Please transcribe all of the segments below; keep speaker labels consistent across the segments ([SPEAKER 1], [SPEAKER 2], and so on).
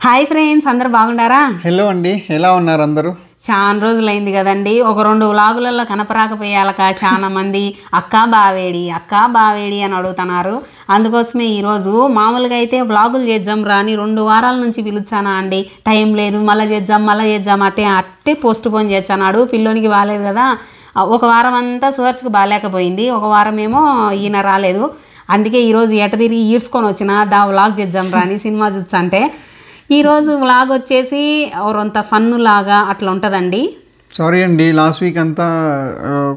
[SPEAKER 1] Hi friends, అందరు బాగుండారా?
[SPEAKER 2] Hello అండి, ఎలా ఉన్నారు అందరూ?
[SPEAKER 1] చాలా రోజులైంది కదండి. ఒక 2 వ్లాగులలో కనపరాకపోయాలక చాలా మంది అక్కా బావేడి అని అడుగుతున్నారు. అందుకోసమే ఈరోజు మామూలుగా అయితే వ్లాగులు చేద్దాం రాని 2 వారాల నుంచి పిలుచానా అండి. టైం లేదు, మళ్ళీ చేద్దాం అట్టే పోస్ట్ పోన్ చేస్తున్నాడు. పిల్లోనికి బాగాలేదు కదా. ఒక వారం అంతా సువర్స్కి బాగాలేకపోయింది, ఒక వారం ఏమో ఈయన రాలేదు. అందుకే ఈరోజు ఎట తిరిగి ఈడ్చుకొని వచ్చిన వ్లాగ్ చేద్దాం రాని సినిమా చూచ్చంటే. ఈరోజు వ్లాగ్ వచ్చేసి ఎవరంత ఫన్ లాగా అట్లా ఉంటుందండి.
[SPEAKER 2] సారీ అండి, లాస్ట్ వీక్ అంతా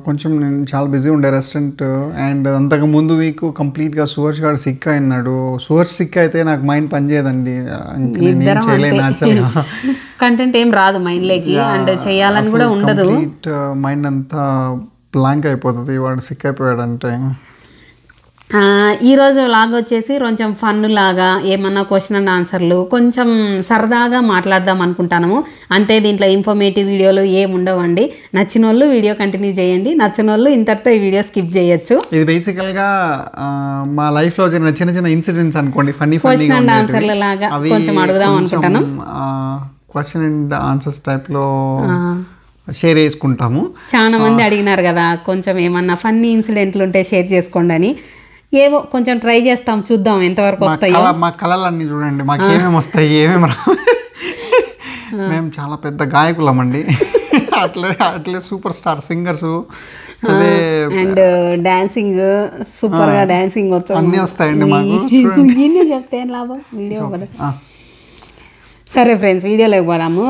[SPEAKER 2] కొంచెం నేను చాలా బిజీ ఉండే రెస్టారెంట్. అండ్ అంతకు ముందు వీక్ కంప్లీట్గా సువర్ష్ గారు సిక్ అయినాడు. సువర్ష్ సిక్ అయితే నాకు మైండ్ పనిచేయదండి,
[SPEAKER 1] కంటెంట్ ఏం రాదు మైండ్లోకి, అండ్ చేయాలని కూడా ఉండదు.
[SPEAKER 2] మైండ్ అంతా బ్లాంక్ అయిపోతుంది వాడు సిక్ అయిపోయాడంటే.
[SPEAKER 1] ఈరోజు వ్లాగ్ వచ్చేసి కొంచెం ఫన్ లాగా ఏమన్నా క్వశ్చన్ అండ్ ఆన్సర్లు కొంచెం సరదాగా మాట్లాడదాం అనుకుంటాము అంతే. దీంట్లో ఇన్ఫర్మేటివ్ వీడియోలు ఏమి ఉండవండి. నచ్చిన వాళ్ళు వీడియో కంటిన్యూ చేయండి, నచ్చిన వాళ్ళు ఇంతటితో ఈ వీడియో స్కిప్ చేయొచ్చు.
[SPEAKER 2] ఇది బేసికల్గా మా లైఫ్లో జరిగిన చిన్న చిన్న ఇన్సిడెంట్స్ అనుకోండి, ఫన్నీ
[SPEAKER 1] క్వశ్చన్ అండ్ ఆన్సర్ల లాగా కొంచెం అడుగుదాం అనుకుంటాను.
[SPEAKER 2] క్వశ్చన్ అండ్ ఆన్సర్స్ టైప్లో షేర్ చేసుకుంటాము.
[SPEAKER 1] చాలా మంది అడిగినారు కదా, కొంచెం ఏమన్నా ఫన్నీ ఇన్సిడెంట్లు ఉంటే షేర్ చేసుకోండి అని. ఏవో కొంచెం ట్రై చేస్తాం, చూద్దాం ఎంతవరకు వస్తాయో.
[SPEAKER 2] మా కళలన్నీ చూడండి, మాకు ఏమేమి వస్తాయి ఏమేమి రా. మేము చాలా పెద్ద గాయకులం అండి, అట్లే సూపర్ స్టార్ సింగర్స్. అదే
[SPEAKER 1] అండ్ డాన్సింగ్ సూపర్ గా డాన్సింగ్ వచ్చు,
[SPEAKER 2] అన్నీ వస్తాయండి మాకు.
[SPEAKER 1] ఇన్ని చెప్తే ఏం లాభం వీడియో. సరే ఫ్రెండ్స్, వీడియోలోకి పోదాము.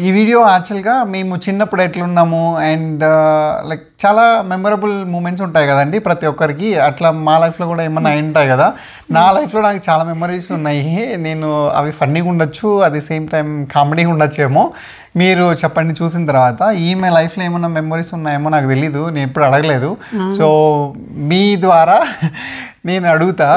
[SPEAKER 2] ఈ వీడియో యాక్చువల్గా మేము చిన్నప్పుడు ఎట్లున్నాము అండ్ లైక్ చాలా మెమరబుల్ మూమెంట్స్ ఉంటాయి కదండి ప్రతి ఒక్కరికి. అట్లా మా లైఫ్లో కూడా ఏమన్నా అయి ఉంటాయి కదా. నా లైఫ్లో నాకు చాలా మెమరీస్ ఉన్నాయి. నేను అవి ఫన్నీగా ఉండొచ్చు, అది సేమ్ టైం కామెడీగా ఉండొచ్చేమో. మీరు చెప్పండి చూసిన తర్వాత. ఈమె లైఫ్లో ఏమన్నా మెమరీస్ ఉన్నాయేమో నాకు తెలీదు, నేను ఎప్పుడు అడగలేదు. సో మీ ద్వారా నేను అడుగుతా.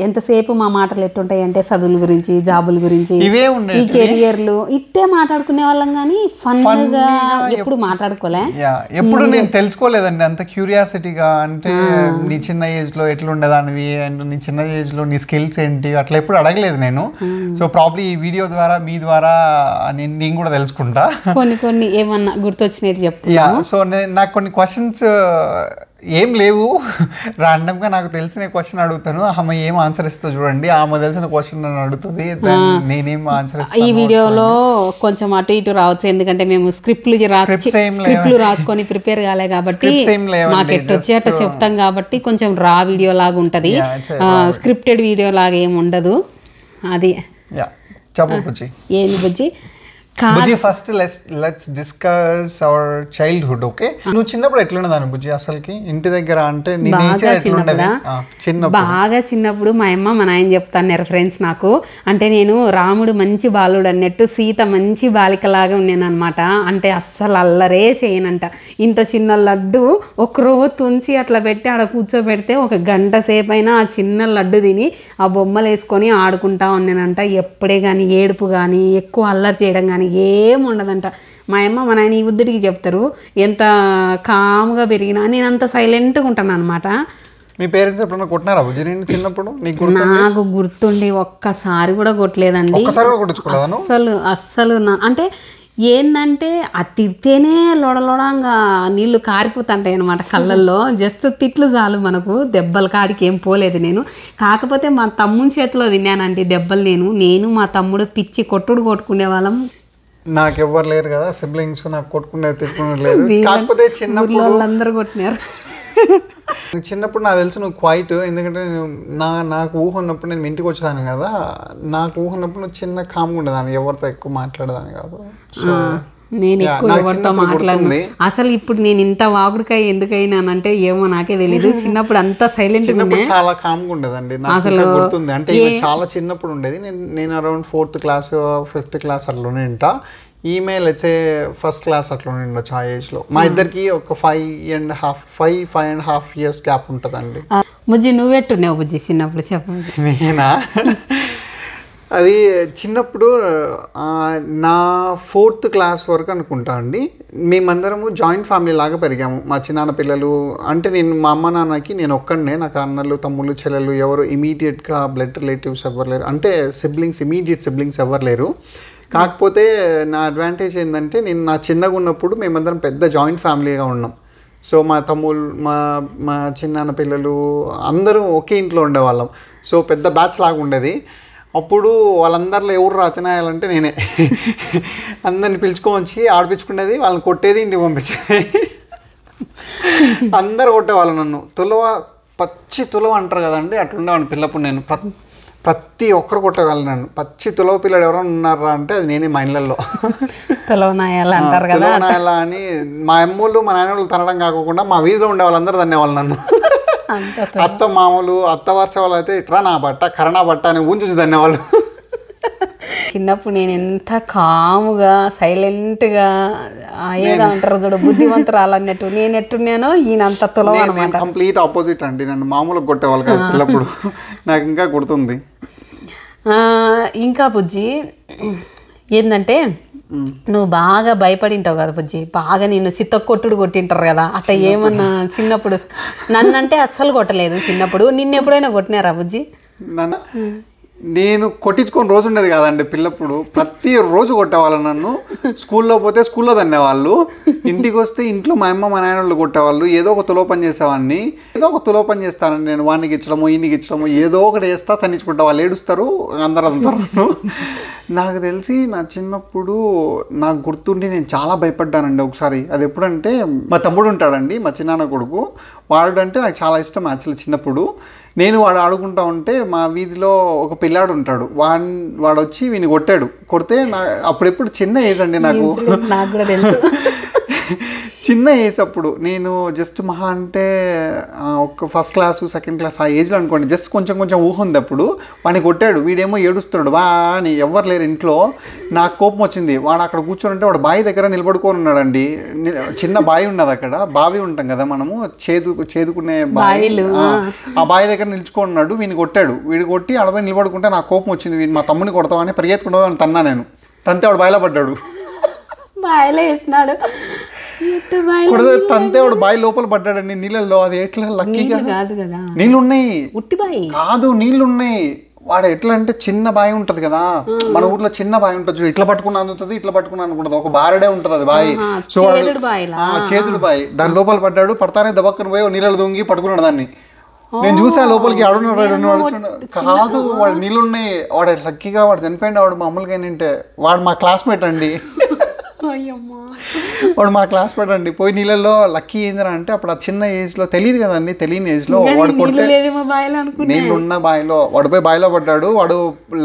[SPEAKER 1] ఎంతసేపు మా మాటలు ఎట్టుంటాయంటే చదువుల గురించి, జాబుల గురించి,
[SPEAKER 2] ఇవే
[SPEAKER 1] ఈ కెరియర్లు ఇట్టే మాట్లాడుకునే వాళ్ళం, కానీ ఫన్ గా ఎప్పుడు మాట్లాడుకోలే.
[SPEAKER 2] ఎప్పుడు నేను తెలుసుకోలేదండి అంత క్యూరియాసిటీగా. అంటే నీ చిన్న ఏజ్ లో ఎట్లుండేదానివి అండ్ నీ చిన్న ఏజ్ లో నీ స్కిల్స్ ఏంటి అట్లా ఎప్పుడు అడగలేదు నేను. సో ప్రాబ్లీ ఈ వీడియో ద్వారా మీ ద్వారా నేను కూడా తెలుసుకుంటా.
[SPEAKER 1] కొన్ని ఏమన్నా గుర్తొచ్చినట్టు చెప్తా.
[SPEAKER 2] సో నాకు కొన్ని క్వశ్చన్స్ ఏం లేవు, ర్యాండమ్గా నాకు తెలిసిన క్వశ్చన్ అడుగుతాను, ఆమె ఏం ఆన్సర్ ఇస్తా చూడండి. ఆమె తెలిసిన క్వశ్చన్ నన్ను అడుగుతుంది, నేనేం ఆన్సర్ ఇస్తాను.
[SPEAKER 1] ఈ వీడియోలో కొంచెం అటు ఇటు రావచ్చు, ఎందుకంటే మేము స్క్రిప్ట్లు రాసుకొని ప్రిపేర్ కాలే కాబట్టి మాకు ఎట్టు వచ్చి అట్లా చెప్తాం కాబట్టి కొంచెం రా వీడియో లాగా ఉంటుంది, స్క్రిప్టెడ్ వీడియో లాగా ఏమి ఉండదు. అది ఏంది Bujji?
[SPEAKER 2] Bujji, first let's discuss our childhood. Okay, నువ్వు చిన్నప్పుడు ఎట్లున్నదాను బుజ్జి అసలుకి ఇంటి దగ్గర? అంటే
[SPEAKER 1] బాగా చిన్నప్పుడు మా అమ్మ మా నాయన చెప్తాను ఫ్రెండ్స్ నాకు. అంటే నేను రాముడు మంచి బాలుడు అన్నట్టు, సీత మంచి బాలికలాగా ఉన్నాను అనమాట. అంటే అస్సలు అల్లరే చేయనంట. ఇంత చిన్న లడ్డు ఒకరోజు తుంచి అట్లా పెట్టి ఆడ కూర్చోబెడితే 1 గంట సేపు అయినా ఆ చిన్న లడ్డు తిని ఆ బొమ్మలు వేసుకొని ఆడుకుంటా ఉన్నానంట. ఎప్పుడే కానీ ఏడుపు కానీ ఎక్కువ అల్లరి చేయడం కానీ ఏం ఉండదంట. మా అమ్మ మా నాయన ఈ బుద్ధుడికి చెప్తారు, ఎంత కామ్గా పెరిగినా నేను అంత సైలెంట్గా ఉంటాను అనమాట.
[SPEAKER 2] మీ పేరెంట్స్ ఎప్పుడన్నా కొట్టినారా బుజ్జి నేను చిన్నప్పుడు?
[SPEAKER 1] నాకు గుర్తుండి ఒక్కసారి కూడా కొట్టలేదండి అస్సలు. అంటే ఏంటంటే ఆ తిడితేనే లొడలొడంగా నీళ్ళు కారిపోతుంటాయి అనమాట కళ్ళల్లో. జస్ట్ తిట్లు చాలు మనకు, దెబ్బల కాడికి ఏం పోలేదు నేను. కాకపోతే మా తమ్ముని చేతిలో తిన్నానండి దెబ్బలు. నేను మా తమ్ముడు పిచ్చి కొట్టుకునే వాళ్ళం.
[SPEAKER 2] నాకు ఎవ్వరు లేరు కదా సిబ్లింగ్స్, నాకు కొట్టుకునే తిట్టుకునే లేదు. కాకపోతే చిన్నప్పుడు
[SPEAKER 1] అందరూ కొట్టినారు.
[SPEAKER 2] చిన్నప్పుడు నాకు తెలుసు నువ్వు క్వైట్, ఎందుకంటే నాకు ఊహ ఉన్నప్పుడు నేను ఇంటికి వచ్చేదాన్ని కదా. నాకు ఊహ ఉన్నప్పుడు నువ్వు చిన్న కామ్గా ఉండేదాన్ని, ఎవరితో ఎక్కువ మాట్లాడేదాన్ని కాదు. సో
[SPEAKER 1] నేను ఎక్కువ ఎవరితో మాట్లాడను అసలు. ఇప్పుడు నేను ఇంత వాగుడికాయ ఎందుకైనానంటే ఏమో నాకే తెలీదు. చిన్నప్పుడు అంతా సైలెంట్,
[SPEAKER 2] చాలా కామ్గా ఉండేదండి. అసలు గుర్తుంది అంటే చాలా చిన్నప్పుడు ఉండేది. నేను around 4th class 5th class అట్లా ఉంటా. ఈమెయిల్ వచ్చే 1st క్లాస్ అట్లా ఉండొచ్చు ఆ ఏజ్లో. మా ఇద్దరికి ఒక 5.5 years గ్యాప్ ఉంటుందండి.
[SPEAKER 1] బుజ్జి నువ్వెట్టున్నావు బుజ్జి చిన్నప్పుడు? చెప్పు.
[SPEAKER 2] నేనా? అది చిన్నప్పుడు నా 4th క్లాస్ వరకు అనుకుంటా అండి. మేమందరము జాయింట్ ఫ్యామిలీ లాగా పెరిగాము. మా చిన్నాన్న పిల్లలు అంటే మా అమ్మ నాన్నకి నేను ఒక్కడనే, నాకు అన్నలు తమ్ముళ్ళు చెల్లెలు ఎవరు ఇమీడియట్గా బ్లడ్ రిలేటివ్స్ ఎవరు లేరు, అంటే ఇమీడియట్ సిబ్లింగ్స్ ఎవరు లేరు. కాకపోతే నా అడ్వాంటేజ్ ఏంటంటే నేను నా చిన్నగా ఉన్నప్పుడు మేమందరం పెద్ద జాయింట్ ఫ్యామిలీగా ఉన్నాం. సో మా తమ్ముళ్ళు మా చిన్నాన్న పిల్లలు అందరూ ఒకే ఇంట్లో ఉండేవాళ్ళం. సో పెద్ద బ్యాచ్ లాగా ఉండేది. అప్పుడు వాళ్ళందరిలో ఎవరు రాతినాయాలంటే నేనే అందరిని పిలుచుకొని వచ్చి ఆడిపించుకునేది, వాళ్ళని కొట్టేది, ఇంటికి పంపించేది. అందరు కొట్టేవాళ్ళు నన్ను. పచ్చి తులవ అంటారు కదండి, అట్లుండేవాడిని పిల్లప్పుడు నేను. ప్రతి ఒక్కరు కొట్టేవాళ్ళు నన్ను. పచ్చి తులవ పిల్లడు ఎవరైనా ఉన్నారా అంటే అది నేనే మా ఇళ్ళల్లో.
[SPEAKER 1] తులవనాయాల అంటారు కదా,
[SPEAKER 2] తులవనాయాల అని మా అమ్మోళ్ళు మా నాయనోళ్ళు తనడం కాకుండా మా వీధిలో ఉండే వాళ్ళందరూ తన్నేవాళ్ళు నన్ను. అత్త మామూలు అత్త వరుస వాళ్ళు అయితే ఇట్రా నా బట్ట కరణా బట్ట అని ఊంచి తన్నేవాళ్ళు.
[SPEAKER 1] చిన్నప్పుడు నేను ఎంత కాముగా సైలెంట్గా ఏదో అంటారు చూడు బుద్ధివంతురాలు అన్నట్టు నేను ఎట్టున్నానో ఈయనంత తులవ అనమాట.
[SPEAKER 2] కంప్లీట్ ఆపోజిట్ అండి, నన్ను మామూలుగా కొట్టేవాళ్ళు కాదు పిల్లప్పుడు. నాకు ఇంకా గుర్తుంది.
[SPEAKER 1] ఇంకా బుజ్జి ఏంటంటే నువ్వు బాగా భయపడింటావు కదా బుజ్జి, బాగా నేను సిత్తకొట్టుడు కొట్టింటారు కదా అట్లా ఏమన్నా చిన్నప్పుడు? నన్నంటే అస్సలు కొట్టలేదు చిన్నప్పుడు. నిన్ను ఎప్పుడైనా కొట్టినారా బుజ్జి?
[SPEAKER 2] నేను కొట్టించుకొని రోజు ఉండేది కాదండి పిల్లప్పుడు. ప్రతిరోజు కొట్టేవాళ్ళు నన్ను. స్కూల్లో పోతే స్కూల్లో తన్నేవాళ్ళు, ఇంటికి వస్తే ఇంట్లో మా అమ్మ మా నాయనోళ్ళు కొట్టేవాళ్ళు. ఏదో ఒక తులోపని చేసేవాడిని, ఏదో ఒక తులోపని చేస్తానండి నేను. వాడికి ఇచ్చడము ఈయనకి ఇచ్చడము ఏదో ఒకటి వేస్తా, తన్నించుకుంటా. వాళ్ళు ఏడుస్తారు, అందరూ అంటారు. నాకు తెలిసి నా చిన్నప్పుడు నాకు గుర్తుండి నేను చాలా భయపడ్డానండి ఒకసారి. అది ఎప్పుడంటే మా తమ్ముడు ఉంటాడండి, మా చిన్నాన్న కొడుకు. వాడు అంటే నాకు చాలా ఇష్టం యాక్చువల్లీ. చిన్నప్పుడు నేను వాడు ఆడుకుంటా ఉంటే మా వీధిలో ఒక పిల్లాడు ఉంటాడు, వాడు వచ్చి వీని కొడితే అప్పుడెప్పుడు చిన్న ఏజ్ అండి నాకు
[SPEAKER 1] కూడా తెలుసు.
[SPEAKER 2] చిన్న ఏజ్ అప్పుడు. నేను జస్ట్ మహా అంటే ఒక 1st క్లాసు 2nd క్లాస్ ఆ ఏజ్లో అనుకోండి. జస్ట్ కొంచెం ఊహ ఉంది అప్పుడు. వాడిని కొట్టాడు, వీడేమో ఏడుస్తున్నాడు వా అని. ఎవ్వరు లేరు ఇంట్లో. నాకు కోపం వచ్చింది. వాడు అక్కడ కూర్చొని ఉంటే వాడు బావి దగ్గర నిలబడుకొని ఉన్నాడండి. చిన్న బావి ఉన్నది అక్కడ, బావి ఉంటాం కదా మనము చేదుకునే బావి, ఆ బావి దగ్గర నిల్చుకొని ఉన్నాడు. వీడిని కొట్టాడు. వీడు కొట్టి ఆడపై నిలబడుకుంటే నాకు కోపం వచ్చింది. వీడు మా తమ్ముని కొడతామని పరిగెత్తుకుంటా తన్నా నేను. తంతే వాడు బావిలో పడ్డాడు.
[SPEAKER 1] బాయిలో వేసినాడు,
[SPEAKER 2] తంతే వాడు బావి లోపల పడ్డాడండి నీళ్ళల్లో. అది ఎట్లా లక్కీగా
[SPEAKER 1] కాదు కదా,
[SPEAKER 2] నీళ్ళు ఉన్నాయి
[SPEAKER 1] ఉట్టి బాయి
[SPEAKER 2] కాదు, నీళ్ళు ఉన్నాయి. వాడు ఎట్లా అంటే చిన్న బావి ఉంటది కదా, మన ఊర్లో చిన్న బావి ఉంటుంది, ఇట్లా పట్టుకున్నా అందుతుంది, ఇట్లా పట్టుకున్నా అనుకుంటుంది, ఒక బారడే ఉంటది అది బావి. సో చేతుడు బావి, దాని లోపల పడ్డాడు. పడతానే దబక్కన పోయి నీళ్ళు దొంగి పట్టుకున్నాడు దాన్ని. నేను చూసా లోపలికి ఆడున్నాడు కాదు, వాడు నీళ్ళు ఉన్నాయి. వాడు లక్కీగా వాడు చనిపోయింది. వాడు మామూలుగా ఏంటంటే వాడు మా క్లాస్మేట్ అండి. వాడు మా క్లాస్మేట్ అండి. పోయి నీళ్ళల్లో లక్కీ ఏందిరా అంటే అప్పుడు ఆ చిన్న ఏజ్లో తెలియదు కదండి, తెలియని ఏజ్లో వాడు కొడితే నీళ్ళు ఉన్న బావిలో వాడు పోయి బావిలో పడ్డాడు. వాడు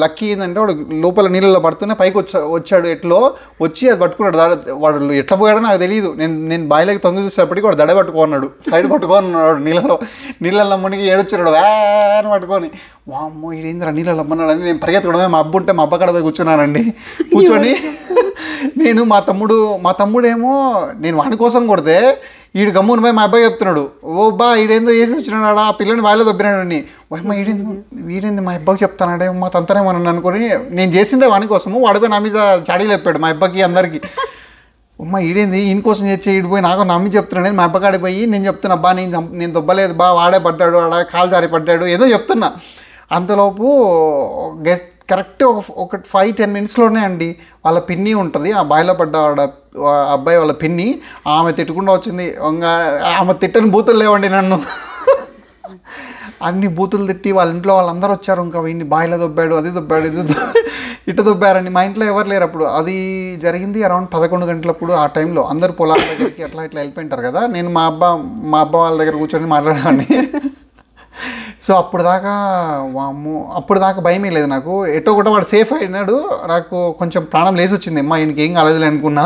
[SPEAKER 2] లక్కీ ఏంటంటే వాడు లోపల నీళ్ళలో పడుతూనే పైకి వచ్చాడు. ఎట్లో వచ్చి అది పట్టుకున్నాడు. వాడు ఎట్లా పోయాడో నాకు తెలియదు. నేను బావిలోకి తొంగి చూసేటప్పటికి వాడు దడ పట్టుకున్నాడు, సైడ్ పట్టుకున్నాడు. నీళ్ళల్లో మునిగి ఏడొచ్చాడు అని పట్టుకొని. వామ్మో ఇదేంద్రా నీళ్ళలో అమ్మన్నాడు అని నేను పరిగెత్తడమే. మా అబ్బు ఉంటే మా అబ్బ కాడ పోయి కూర్చున్నానండి. కూర్చొని నేను మా తమ్ముడేమో నేను వాడి కోసం కొడితే ఈడు గమ్మున పోయి మా అబ్బాయి చెప్తున్నాడు, ఓ బా ఈడేందో వేసి వచ్చినాడు, ఆ పిల్లని బాయిలో దొబ్బినాడు అని. మా వీడేంది మా అబ్బాయికి చెప్తానాడే మా తంతనేమని అనుకుని నేను చేసిందే వాని కోసము. వాడిపోయి నా మీద చాడీలు చెప్పాడు మా అబ్బాయికి అందరికీ. ఈడేంది ఈయన కోసం చేసి ఈడిపోయి నాకు నమ్మి చెప్తున్నాడు. మా అబ్బకాడికి పోయి నేను చెప్తున్నా, బా నేను దొబ్బలేదు బా, వాడే పడ్డాడు, వాడ కాలు జారి పడ్డాడు ఏదో చెప్తున్నా. అంతలోపు గెస్ట్ కరెక్ట్ ఒక 5-10 మినిట్స్లోనే అండి వాళ్ళ పిన్ని ఉంటుంది, ఆ బాయిలో పడ్డ అబ్బాయి వాళ్ళ పిన్ని, ఆమె తిట్టకుండా వచ్చింది. ఆమె తిట్టని బూతులు లేవండి నన్ను. అన్ని బూతులు తిట్టి వాళ్ళ ఇంట్లో వాళ్ళందరూ వచ్చారు. ఇంకా వీడిని బాయిలో దొబ్బాడు, అది దొబ్బాడు, ఇటు దొబ్బారని. మా ఇంట్లో ఎవరు లేరు అప్పుడు. అది జరిగింది అరౌండ్ 11 గంటలప్పుడు. ఆ టైంలో అందరు పొలాల దగ్గరికి అట్లా వెళ్ళిపోయింటారు కదా. నేను మా అబ్బా వాళ్ళ దగ్గర కూర్చొని మాట్లాడేవాడిని. సో అప్పుడు దాకా భయమే లేదు నాకు. ఎటో కూడా వాడు సేఫ్ అయినాడు. నాకు కొంచెం ప్రాణం లేచి వచ్చింది, ఈయనకి ఏం కాలేదులే అనుకున్నా.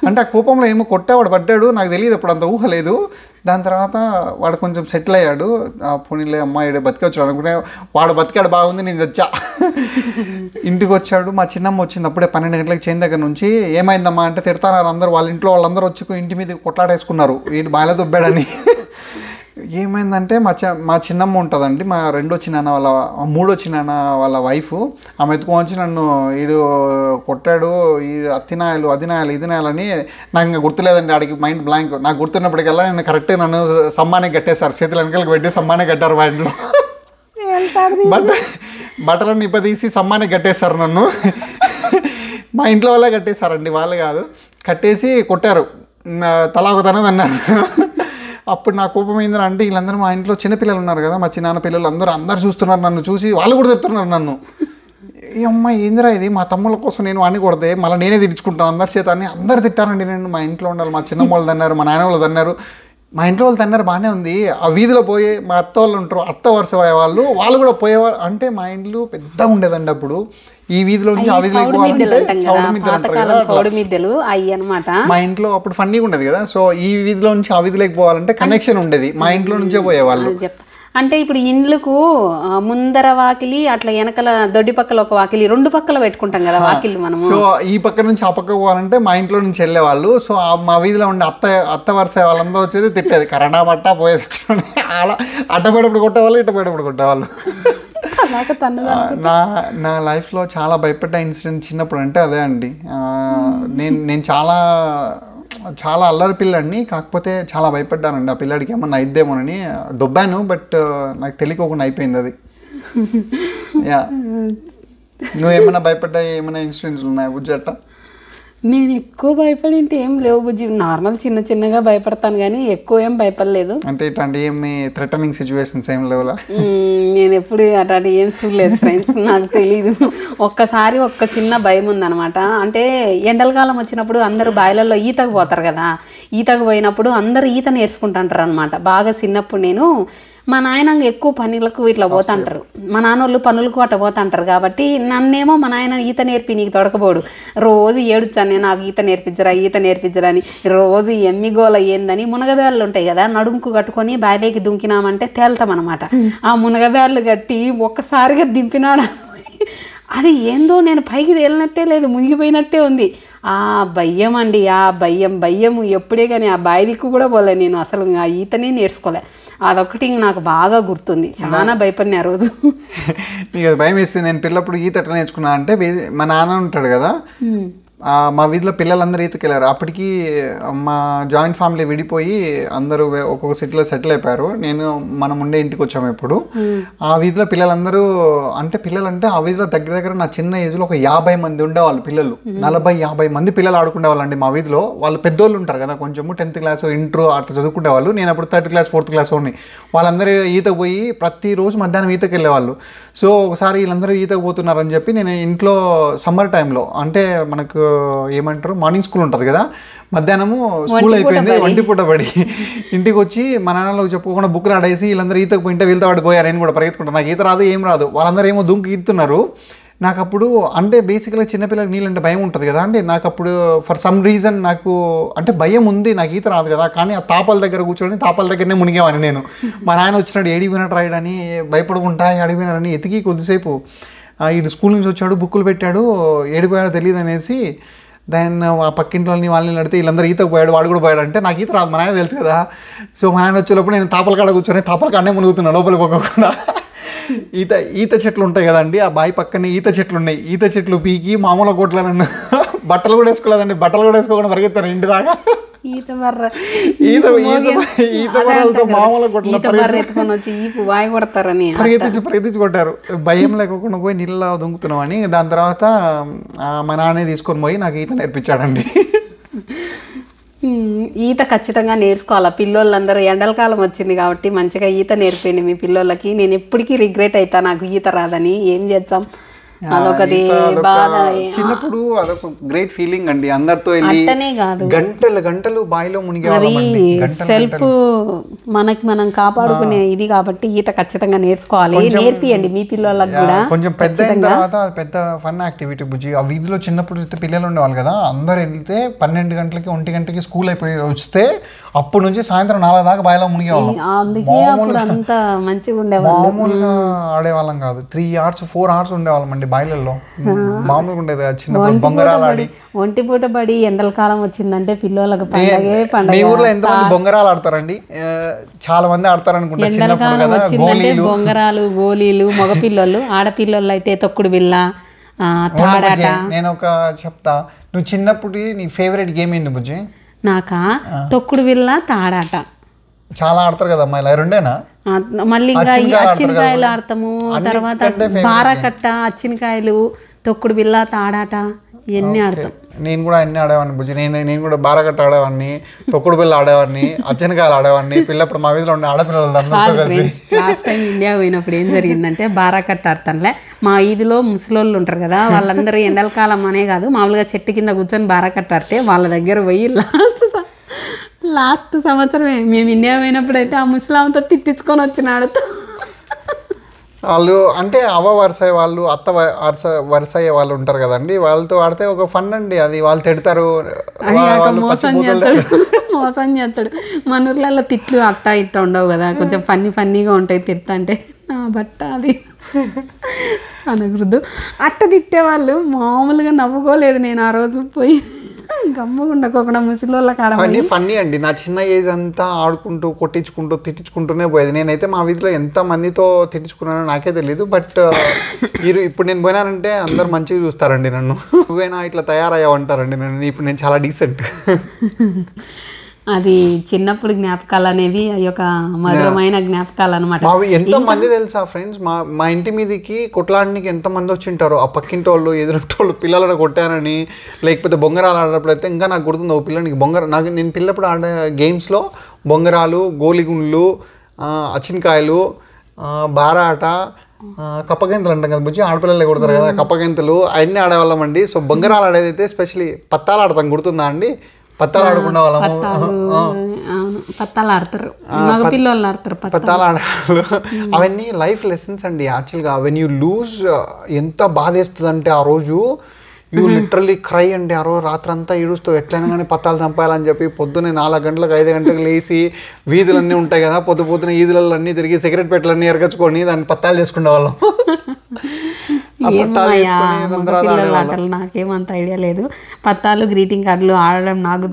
[SPEAKER 2] అంటే ఆ కోపంలో ఏమో వాడు పడ్డాడు, నాకు తెలియదు అప్పుడు, అంత ఊహ లేదు. దాని తర్వాత వాడు కొంచెం సెటిల్ అయ్యాడు. పోనీలే అమ్మాయి బతికొచ్చాడు అనుకునే. వాడు బతికాడు, బాగుంది, నేను చచ్చా. ఇంటికి వచ్చాడు. మా చిన్నమ్మ వచ్చింది అప్పుడే 12 గంటలకు చేయిన దగ్గర నుంచి. ఏమైందమ్మా అంటే తిడతాన్నారు అందరూ. వాళ్ళ ఇంట్లో వాళ్ళందరూ వచ్చి ఇంటి మీద కొట్లాడేసుకున్నారు, వీడు బాయిలో దొబ్బాడని. ఏమైందంటే మా చిన్నమ్మ ఉంటుందండి, మా మూడో చిన్నాన్న వాళ్ళ వైఫ్. ఆమె ఎత్తుకొని నన్ను ఈడు కొట్టాడు, ఈ అతినాయలు ఇదినాయలని నాకు ఇంకా గుర్తులేదండి. ఆడికి మైండ్ బ్లాంక్. నాకు గుర్తున్నప్పటికల్లా నేను కరెక్ట్గా నన్ను సమ్మానే కట్టేశారు, చేతుల వెనకాలకి పెట్టి సమ్మానే కట్టారు మా ఇంట్లో. బట్టలన్నీ తీసి సమ్మానే కట్టేశారు నన్ను. మా ఇంట్లో వాళ్ళే కట్టేశారండి, వాళ్ళు కాదు. కట్టేసి కొట్టారు, తలా ఒకతనం అన్నారు. అప్పుడు నా కోపం ఏంటంటే, అంటే వీళ్ళందరూ మా ఇంట్లో చిన్నపిల్లలు ఉన్నారు కదా, మా చిన్నాన్న పిల్లలు అందరూ చూస్తున్నారు నన్ను చూసి, వాళ్ళు కూడా తిడుతున్నారు నన్ను. ఈ అమ్మాయి ఏందిరా ఇది, మా తమ్ముళ్ళ కోసం నేను వాడిని కొడితే మళ్ళీ నేనే తిట్టుకుంటాను అందరి చేత అని అందరు తిట్టారండి. నేను మా ఇంట్లో ఉండాలి, మా చిన్నమ్మ వాళ్ళు తన్నారు, మా నాయన వాళ్ళు తన్నారు, మా ఇంట్లో వాళ్ళు తన్నారు బాగానే ఉంది. ఆ వీధిలో పోయి మా అత్త వాళ్ళు ఉంటారు, అత్త వరుస వాళ్ళు కూడా పోయేవాళ్ళు. అంటే మా ఇంట్లో పెద్దగా ఉండేదండి అప్పుడు. ఈ వీధిలో నుంచి ఆ వీధిలో మా ఇంట్లో అప్పుడు ఫన్నీగా ఉండేది కదా. సో ఈ వీధిలో నుంచి ఆ వీధిలోకి పోవాలంటే కనెక్షన్ ఉండేది, మా ఇంట్లో నుంచే పోయేవాళ్ళు.
[SPEAKER 1] అంటే ఇప్పుడు ఇండ్లకు ముందర వాకిలి, అట్లా వెనకల దొడ్డి పక్కల ఒక వాకిలి, రెండు పక్కల పెట్టుకుంటాం కదా వాకిలి మనము.
[SPEAKER 2] సో ఈ పక్క నుంచి ఆ పక్క పోవాలంటే మా ఇంట్లో నుంచి వెళ్ళేవాళ్ళు. సో మా వీధిలో ఉండే అత్త వరుస వాళ్ళందరూ వచ్చేది తిట్టేది, కరోనా పట్టా పోయేది. అలా అడ్డపడప్పుడు కొట్టేవాళ్ళు, ఇట్టపడప్పుడు కొట్టేవాళ్ళు. నా లైఫ్లో చాలా భయపడ్డ ఇన్సిడెంట్ చిన్నప్పుడు అంటే అదే అండి. నేను చాలా అల్లరి పిల్లాడిని, కాకపోతే చాలా భయపడ్డానండి. ఆ పిల్లాడికి ఏమన్నా అయిద్దేమోనని దొబ్బాను, బట్ నాకు తెలియకోకుండా అయిపోయింది అది. యా, నువ్వేమన్నా భయపడ్డా ఏమైనా ఇన్సిడెంట్స్ ఉన్నాయా బుజ్జట్ట?
[SPEAKER 1] నేను ఎక్కువ భయపడింటే ఏం లేవు బుజ్జి, నార్మల్ చిన్నగా భయపడతాను కానీ ఎక్కువ ఏం భయపడలేదు.
[SPEAKER 2] అంటే ఇట్లాంటి ఏమి థ్రెటనింగ్ సిచ్యువేషన్స్ ఏం లేవులా?
[SPEAKER 1] నేను ఎప్పుడు అట్లాంటి ఏం చూడలేదు ఫ్రెండ్స్, నాకు తెలీదు. ఒక్కసారి ఒక్క చిన్న భయం ఉందనమాట. అంటే ఎండలకాలం వచ్చినప్పుడు అందరూ బాయిలలో ఈతకు పోతారు కదా, ఈతకు పోయినప్పుడు అందరూ ఈత నేర్చుకుంటుంటారు అనమాట. బాగా చిన్నప్పుడు నేను మా నాయన ఎక్కువ పనులకు ఇట్లా పోతుంటారు, మా నాన్నోళ్ళు పనులకు అట్లా పోతుంటారు కాబట్టి నన్నేమో మా నాయన ఈత నేర్పి నీకు తొడకపోడు, రోజు ఏడుచాను నేను, నాకు ఈత నేర్పించరా అని. రోజు ఎమ్మిగోల ఏందని మునగబేళ్ళు ఉంటాయి కదా, నడుముకు కట్టుకొని బాయిలోకి దుంకినామంటే తేలుతామన్నమాట. ఆ మునగబేళ్ళు కట్టి ఒక్కసారిగా దింపినాడు, అది ఏందో నేను పైకి తేలినట్టే లేదు, మునిగిపోయినట్టే ఉంది. ఆ భయం అండి, ఆ భయం ఎప్పుడే కానీ ఆ బాయిలకు కూడా పోలే నేను, అసలు ఆ ఈతనే నేర్చుకోలే. అదొకటి నాకు బాగా గుర్తుంది, చాలా భయపడిన ఆ రోజు.
[SPEAKER 2] నీకు అది భయం వేస్తే నేను పిల్లప్పుడు ఈత ఎట్లా నేర్చుకున్నా అంటే, మా నాన్న ఉంటాడు కదా, మా వీధిలో పిల్లలందరూ ఈతకి వెళ్ళారు. అప్పటికి మా జాయింట్ ఫ్యామిలీ విడిపోయి అందరూ ఒక్కొక్క సిటీలో సెటిల్ అయిపోయారు. మనం ఉండే ఇంటికి వచ్చాము. ఇప్పుడు ఆ వీధిలో పిల్లలందరూ పిల్లలంటే ఆ వీధిలో దగ్గర నా చిన్న ఏజ్లో ఒక 50 మంది ఉండేవాళ్ళు పిల్లలు, 40-50 మంది పిల్లలు ఆడుకునే వాళ్ళండి మా వీధిలో. వాళ్ళు పెద్దోళ్ళు ఉంటారు కదా, కొంచెము 10th క్లాస్ ఇంటర్ అట్లా చదువుకునే వాళ్ళు. నేను అప్పుడు 3rd క్లాస్ 4th క్లాస్ ఉన్నాయి. వాళ్ళందరూ ఈతకు పోయి ప్రతిరోజు మధ్యాహ్నం ఈతకి వెళ్ళేవాళ్ళు. సో ఒకసారి వీళ్ళందరూ ఈతకు పోతున్నారని చెప్పి నేను ఇంట్లో సమ్మర్ టైంలో, అంటే మనకు ఏమంటారు మార్నింగ్ స్కూల్ ఉంటుంది కదా, మధ్యాహ్నము స్కూల్ అయిపోయింది, ఒంటిపూట పడి ఇంటికి వచ్చి మా నాన్నలకు చెప్పుకోకుండా బుక్ ఆడేసి వీళ్ళందరూ ఈతకు పోయింటే వీళ్ళతో పడిపోయారు. నేను కూడా పరిగెత్తుకుంటాను, నాకు ఈత రాదు ఏం రాదు. వాళ్ళందరూ ఏమో దుంకి ఈతున్నారు. నాకు అప్పుడు అంటే బేసిక్గా చిన్నపిల్లలకి నీళ్ళంటే భయం ఉంటుంది కదా అండి. నాకు అప్పుడు ఫర్ సమ్ రీజన్ నాకు అంటే భయం ఉంది, నాకు ఈత రాదు కదా. కానీ ఆ తాపాల దగ్గర కూర్చొని తాపాల దగ్గరనే మునిగామని నేను. మా నాయన వచ్చినాడు ఏడిపోయినట్టు రాయడని, భయపడుకుంటా అడిగిపోయినాడని ఎతికి కొద్దిసేపు ఇటు స్కూల్ నుంచి వచ్చాడు, బుక్కులు పెట్టాడు, ఏడిపోయాడో తెలియదు అనేసి దాన్ని ఆ పక్కింట్లోని వాళ్ళని నడితే వీళ్ళందరూ ఈతకు పోయాడు, వాడు కూడా పోయాడు. అంటే నాకు ఈత రాదు, మా నాయన తెలుసు కదా. సో మా నాయన వచ్చేటప్పుడు నేను తాపల కాడ కూర్చొని తాపల కాడనే మునుగుతున్నాను లోపలికి పోకుండా. ఈత చెట్లు ఉంటాయి కదండి, ఆ బావి పక్కనే ఈత చెట్లు ఉన్నాయి. ఈత చెట్లు పీకి మామూలు కొట్ల నన్ను బట్టలు కూడా వేసుకోలేదండి, బట్టలు కూడా వేసుకోకుండా పరిగెత్తాను ఇంటి దాకా. పరిగెత్తించి కొట్టారు. భయం లేకుండా పోయి నీళ్ళ దుంకుతున్నాం అని. దాని తర్వాత మా నాన్నే తీసుకొని పోయి నాకు ఈత నేర్పించాడండి.
[SPEAKER 1] ఈత ఖచ్చితంగా నేర్చుకోవాలా పిల్లోళ్ళందరూ. ఎండలకాలం వచ్చింది కాబట్టి మంచిగా ఈత నేర్పండి మీ పిల్లోళ్ళకి. నేను ఎప్పటికీ రిగ్రెట్ అవుతా నాకు ఈత రాదని. ఏం చేద్దాం, అదొకది బాధ.
[SPEAKER 2] చిన్నప్పుడు అదొక గ్రేట్ ఫీలింగ్ అండి, అందరితో వెళ్ళి గంటలు బాయిలో మునిగి
[SPEAKER 1] సెల్ఫ్ మనం కాపాడుకునే ఇది కాబట్టి ఈత ఖచ్చితంగా నేర్చుకోవాలి. నేర్పియండి మీ పిల్లలకు కూడా.
[SPEAKER 2] కొంచెం పెద్ద అయిన తర్వాత అది పెద్ద ఫన్ యాక్టివిటీ బుజ్జి. ఆ వీధిలో చిన్నప్పుడు పిల్లలు ఉండేవాళ్ళు కదా, అందరు వెళ్తే 12 గంటలకి 1 గంటకి స్కూల్ అయిపోయి వస్తే అప్పటి నుంచి సాయంత్రం 4 దాకా బాయిలో మునిగేవాళ్ళం.
[SPEAKER 1] అందుకే అప్పుడు అంత మంచిగా ఉండేవాళ్ళు.
[SPEAKER 2] మామూలుగా ఆడేవాళ్ళం కాదు, 3 hours 4 hours ఉండేవాళ్ళం అండి బాయిలలో. మామూలుగా ఉండేది చిన్నప్పుడు బొంగరాలు ఆడి.
[SPEAKER 1] ఒంటిపూట పడి ఎండల కాలం వచ్చిందంటే పిల్లలకు పండగే పండగ.
[SPEAKER 2] మీ ఊర్లో ఎంతమంది బొంగరాలు ఆడతారండి? చాలా మంది ఆడతారు అనుకుంటా చిన్నప్పుడు కదా.
[SPEAKER 1] వచ్చిందంటే బొంగరాలు, గోళీలు మగపిల్లలు, ఆడపిల్లలు అయితే తొక్కుడు బిళ్ళ, తాడాట.
[SPEAKER 2] నేను ఒక చెప్తా, నువ్వు చిన్నప్పుడు నీ ఫేవరెట్ గేమ్ ఏంది బుజ్జి?
[SPEAKER 1] నాకా తొక్కుడు బిళ్ళ, తాడాట.
[SPEAKER 2] చాలా ఆడతారు కదా అమ్మాయిలు, అవి రెండేనా?
[SPEAKER 1] మళ్ళీ ఇంకా అచ్చినకాయలు ఆడతాము, తర్వాత బారాకట్ట, అచ్చినకాయలు, తొక్కుడు బిళ్ళ, తాడాట ఇవన్నీ ఆడతాం.
[SPEAKER 2] నేను కూడా అన్ని ఆడేవాడిని బుజ్జి. నేను కూడా బారాకట్ట ఆడేవాడిని, తొక్కుడు బిళ్ళ ఆడేవాడిని, అచ్చనకాయలు ఆడేవాడిని. పిల్లప్పుడు మా వీధిలో ఉండే ఆడపిల్లలు అందరితో కలిసి.
[SPEAKER 1] లాస్ట్ టైం ఇండియా పోయినప్పుడు ఏం జరిగిందంటే బారాకట్ట ఆడతానులే, మా వీధిలో ముసలోళ్ళు ఉంటారు కదా, వాళ్ళందరూ ఎండల కాలం అనే కాదు మామూలుగా చెట్టు కింద కూర్చొని బారాకట్ట ఆడితే వాళ్ళ దగ్గర పోయి లాస్ట్ సంవత్సరమే మేము ఇండియా పోయినప్పుడు అయితే ఆ ముసలాంతో తిట్టించుకొని వచ్చినాడు.
[SPEAKER 2] వాళ్ళు అంటే అవ్వ వరుస వాళ్ళు, అత్త వరుస అయ్యే వాళ్ళు ఉంటారు కదండి, వాళ్ళతో ఆడితే ఒక ఫన్ అండి. అది వాళ్ళు తిడతారు,
[SPEAKER 1] మోసం చేస్తాడు. మన ఊర్లలో తిట్లు అట్ట ఇట్ట ఉండవు కదా, కొంచెం ఫన్నీగా ఉంటాయి తిట్టా అంటే. నా బట్ట అది అనకూడదు. అట్ట తిట్టేవాళ్ళు మామూలుగా నవ్వుకోలేదు నేను ఆ రోజు పోయి. గమ్మగుండకోకుండా ముసలిళ్ళ కాడ
[SPEAKER 2] ఫన్నీ అండి. నా చిన్న ఏజ్ అంతా ఆడుకుంటూ కొట్టించుకుంటూ తిట్టించుకుంటూనే పోయేది. నేనైతే మా వీధిలో ఎంత మందితో తిట్టించుకున్నానో నాకే తెలియదు. బట్ ఇప్పుడు నేను పోయినానంటే అందరు మంచిగా చూస్తారండి నన్ను. నువ్వేనా ఇట్లా తయారయ్యావు అంటారండి నన్ను. ఇప్పుడు నేను చాలా డీసెంట్.
[SPEAKER 1] అది చిన్నప్పుడు జ్ఞాపకాలు అనేవి ఒక మధురమైన జ్ఞాపకాలు అనమాట.
[SPEAKER 2] ఎంతో మంది తెలుసా ఫ్రెండ్స్, మా ఇంటి మీదకి కొట్లాడడానికి ఎంత మంది వచ్చింటారు. ఆ పక్కింటి వాళ్ళు, ఎదురింటోళ్ళు పిల్లలను కొట్టారని, లేకపోతే బొంగరాలు ఆడేటప్పుడు అయితే ఇంకా నాకు గుర్తుంది. ఓ పిల్లనికి నేను పిల్లప్పుడు ఆడే గేమ్స్లో బొంగరాలు, గోలిగుండ్లు, అచ్చినకాయలు, బారాట, కప్పగంతలు అంటాం కదా బుజ్జి, ఆడపిల్లలే కొడతారు కదా కప్పగంతలు, అవన్నీ ఆడేవాళ్ళం అండి. సో బొంగరాలు ఆడేదైతే స్పెషలీ పత్తాలు ఆడతాం, గుర్తుందా అండి? పత్తాలు ఆడుకునే వాళ్ళము.
[SPEAKER 1] పత్తాలు ఆడతారు, మగపిల్లలు ఆడతారు
[SPEAKER 2] పత్తాలు ఆడాలి. అవన్నీ లైఫ్ లెసన్స్ అండి యాక్చువల్గా. వెన్ యూ లూజ్ ఎంత బాధేస్తుంది అంటే ఆ రోజు యూ లిటరల్లీ క్రై అండి. ఆ రోజు రాత్రంతా ఏడుస్తూ ఎట్లయినా కానీ పత్తాలు చంపాలని చెప్పి పొద్దున్నే 4 గంటలకు 5 గంటలకు లేచి వీధులన్నీ ఉంటాయి కదా, పొద్దున వీధులలో అన్నీ తిరిగి సిగరెట్ పెట్టలన్నీ ఎరగచ్చుకొని దాన్ని పత్తాలు చేసుకునే వాళ్ళం.
[SPEAKER 1] నాకేమంత ఐడియా లేదు. పత్తాలు, గ్రీటింగ్ కార్డులు ఆడడం నాకు.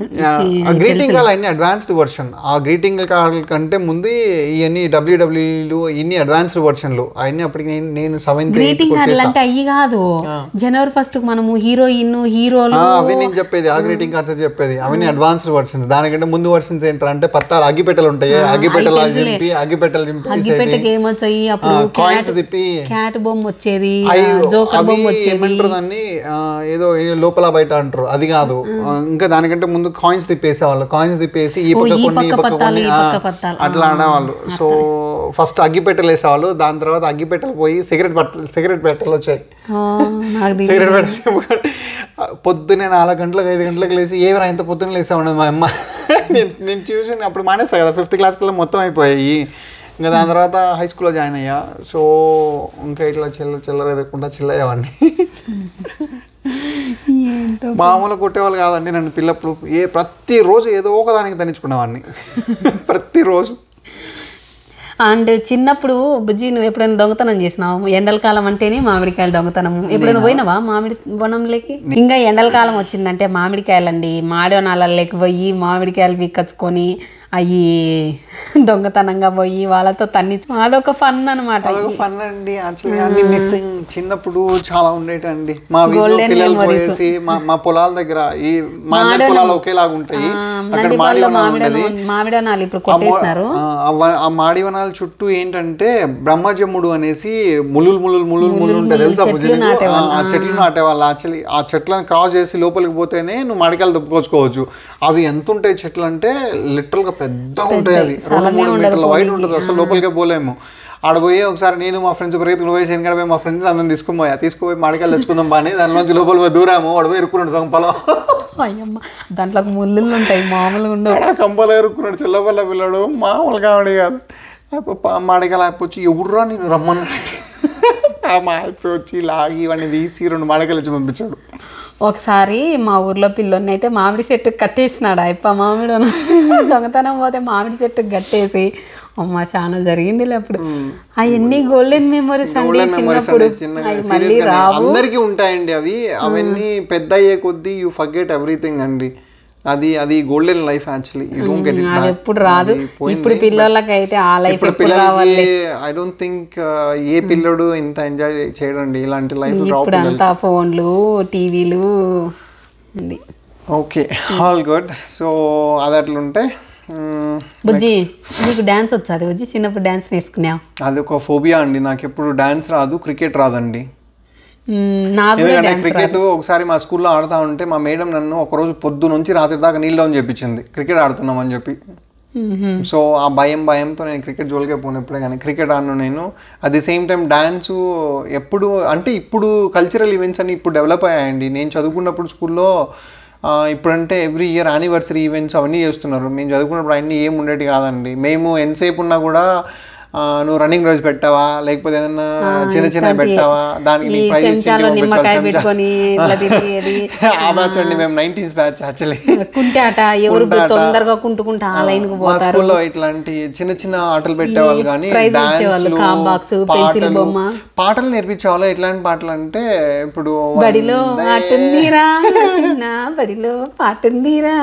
[SPEAKER 2] గ్రీటింగ్ కార్డు అన్ని అడ్వాన్స్డ్ వర్షన్. ఆ గ్రీటింగ్ కార్డు కంటే ముందు ఇవన్నీ డబ్ల్యూడబ్ల్యూలు ఇన్ని అడ్వాన్స్డ్ వర్షన్లు అవన్నీ. అప్పటికి నేను 7th
[SPEAKER 1] గ్రీటింగ్ కార్డులు అంటే అయ్యి కాదు, జనవరి 1st మనము హీరోయిన్ హీరోలు
[SPEAKER 2] అవి నేను చెప్పేది. ఆ గ్రీటింగ్ కార్డ్స్ చెప్పేది అవన్నీ అడ్వాన్స్డ్ వర్షన్స్. దానికంటే ముందు వర్షన్స్ ఏంటంటే పత్తాలు, అగ్గిపెట్టెలు ఉంటాయి, అగ్గిపెట్టెలు చింపి
[SPEAKER 1] గేమ్ వచ్చాయి. అప్పుడు
[SPEAKER 2] కాయిన్స్ తిప్పి
[SPEAKER 1] క్యాట్ బొమ్మ వచ్చేది,
[SPEAKER 2] దాన్ని ఏదో లోపల బయట అంటారు, అది కాదు. ఇంకా దానికంటే ముందు కాయిన్స్ తిప్పేసేవాళ్ళు. కాయిన్స్ తిప్పేసి ఈ పక్క కొన్ని అట్లా ఆడేవాళ్ళు. సో ఫస్ట్ అగ్గిపెట్టెలు వేసేవాళ్ళు, దాని తర్వాత అగ్గిపెట్టెలు పోయి సిగరెట్ పెట్టెలు వచ్చాయి. సిగరెట్ పెట్టెలు పొద్దున్నే 4 గంటలకు 5 గంటలకు లేసి ఏవరా ఇంత పొద్దున్న లేసామన్నది మా అమ్మ. నేను చూసి అప్పుడు మానేసా కదా, 5th క్లాస్ కల్లా మొత్తం అయిపోయాయి. ఇంకా దాని తర్వాత హై స్కూల్లో జాయిన్ అయ్యా. సో ఇంకా ఇట్లా చిల్లర ఎదుర్కొంటా చిల్లయ్యేవాడిని. మామూలు కొట్టేవాళ్ళు కాదండి నన్ను పిల్లప్పుడు. ప్రతిరోజు ఏదో ఒకదానికి దండించుకునేవాడిని, ప్రతిరోజు.
[SPEAKER 1] అండ్ చిన్నప్పుడు బుజ్జి నువ్వు ఎప్పుడైనా దొంగతనం చేసినావు? ఎండల కాలం అంటేనే మామిడికాయలు దొంగతనము. ఎప్పుడైనా పోయినావా మామిడి వనంలోకి? ఇంకా ఎండల కాలం వచ్చిందంటే మామిడికాయలండి, మాడవనాలలోకి పోయి మామిడికాయలు పీక్కొచ్చుకొని అవి దొంగతనంగా పోయి వాళ్ళతో తన్నిచ్చు, అదొక ఫన్ అనమాట.
[SPEAKER 2] అదొక ఫన్ అండి యాక్చువల్లీ. మిస్సింగ్ చిన్నప్పుడు చాలా ఉండేటండి. మా వీధిలో పిల్లలు పోయేసి మా పొలాల దగ్గర, ఈ మా అందరి పొలాలు ఒకేలాగా ఉంటాయి, అక్కడ మాడివనాలు ఉండేది.
[SPEAKER 1] మామిడవనాలు ఇప్పుడు కొట్టేసినారు.
[SPEAKER 2] ఆ మాడివనాల చుట్టూ ఏంటంటే బ్రహ్మజమ్ముడు అనేసి ముళ్ళు ఉంటాయి తెలుసా? ఆ చెట్లు నాటేవాళ్ళు. యాక్చువల్లీ ఆ చెట్లను క్రాస్ చేసి లోపలికి పోతేనే నువ్వు మామిడికాయలు దుప్పుకొచ్చుకోవచ్చు. అవి ఎంత ఉంటాయి చెట్లు అంటే లిటరల్ గా పెద్దగా ఉంటాయి. అది 2-3 మీటర్ల వైడ్ ఉంటుంది, అసలు లోపలికే పోలేము. ఆడపోయి ఒకసారి నేను మా ఫ్రెండ్స్ పరిగెత్తుకుని పోయి శనికాడ పోయి మా ఫ్రెండ్స్ అందరం తీసుకుపోయి మామిడికాయలు తెచ్చుకుందాం బాని, దానిలోంచి లోపల పోయి దూరాము. వాడు పోయి ఇరుక్కున్నాడు సంపలో.
[SPEAKER 1] అయ్యమ్మ, దాంట్లో ముళ్ళు ఉంటాయి, మామూలుగా ఉండవు.
[SPEAKER 2] కంపలో ఇరుక్కున్నాడు చిల్లపల్ల పిల్లడు, మామూలు కావడి కాదు. మామిడికాయలు అయిపోయి ఎవర్రా నేను రమ్మన్నా, మా అయిపోయి వచ్చి లాగి వాడిని తీసి 2 మామిడికాయలు వచ్చి పంపించాడు.
[SPEAKER 1] ఒకసారి మా ఊర్లో పిల్లోని అయితే మామిడి చెట్టుకు కట్టేసినాడు అయ్యప్ప మామిడి దొంగతనం పోతే మామిడి చెట్టుకు కట్టేసి అమ్మ చాలా జరిగింది అప్పుడు. అవన్నీ గోల్డెన్ మెమరీస్ అండి చిన్నప్పుడు. అవి మళ్ళీ రావు.
[SPEAKER 2] అందరికీ ఉంటాయండి అవి. అవన్నీ పెద్ద అయ్యే కొద్దీ యూ ఫర్గెట్ ఎవ్రీథింగ్ అండి. అది golden life actually. You don't get it back.
[SPEAKER 1] అది ఎప్పుడు రాదు. ఇప్పుడు పిల్లలకి అయితే ఆ లైఫ్ ఎప్పుడు రావాలి.
[SPEAKER 2] ఐ డోంట్ థింక్ ఏ పిల్లడు ఇంత ఎంజాయ్ చేయడండి ఇలాంటి లైఫ్.
[SPEAKER 1] ఇప్పుడు అంతా ఫోన్లు టీవీలు.
[SPEAKER 2] Okay, all good. సో అది అట్లుంటే
[SPEAKER 1] బుజ్జి నీకు డాన్స్ వచ్చాది బుజ్జి? చిన్నప్పుడు డాన్స్ నేర్చుకున్నావు?
[SPEAKER 2] అది ఒక ఫోబియా అండి. నాకు ఎప్పుడు డాన్స్ రాదు, క్రికెట్ రాదండి.
[SPEAKER 1] నాకు
[SPEAKER 2] క్రికెట్ ఒకసారి మా స్కూల్లో ఆడుతా ఉంటే మా మేడం నన్ను ఒకరోజు పొద్దు నుంచి రాత్రి దాకా నీళ్ళు డౌన్ చెప్పించింది క్రికెట్ ఆడుతున్నాం అని చెప్పి. సో ఆ భయంతో నేను క్రికెట్ జోలికే పోను ఎప్పుడే, కానీ క్రికెట్ ఆడను నేను. At the same time dance ఎప్పుడు అంటే ఇప్పుడు కల్చరల్ ఈవెంట్స్ అని ఇప్పుడు డెవలప్ అయ్యాయండి. నేను చదువుకున్నప్పుడు స్కూల్లో ఇప్పుడంటే ఎవ్రీ ఇయర్ యానివర్సరీ ఈవెంట్స్ అవన్నీ చేస్తున్నారు. మేము చదువుకున్నప్పుడు అన్నీ ఏమి ఉండేవి కాదండి. మేము ఎంతసేపు ఉన్నా కూడా నువ్వు రన్నింగ్ రేస్ పెట్టావా, లేకపోతే ఏదన్నా చిన్న పెట్టావా, దానికి ఆ బ్యాచ్ అండి. మేము 90s బ్యాచ్ యాక్చువల్లీ. మా స్కూల్లో ఇట్లాంటి చిన్న ఆటలు పెట్టేవాళ్ళు, కానీ పాటలు నేర్పించేవాళ్ళు. ఎట్లాంటి పాటలు అంటే ఇప్పుడు
[SPEAKER 1] బడిలో పాటుందిరా చిన్న బడిలో పాటుందిరా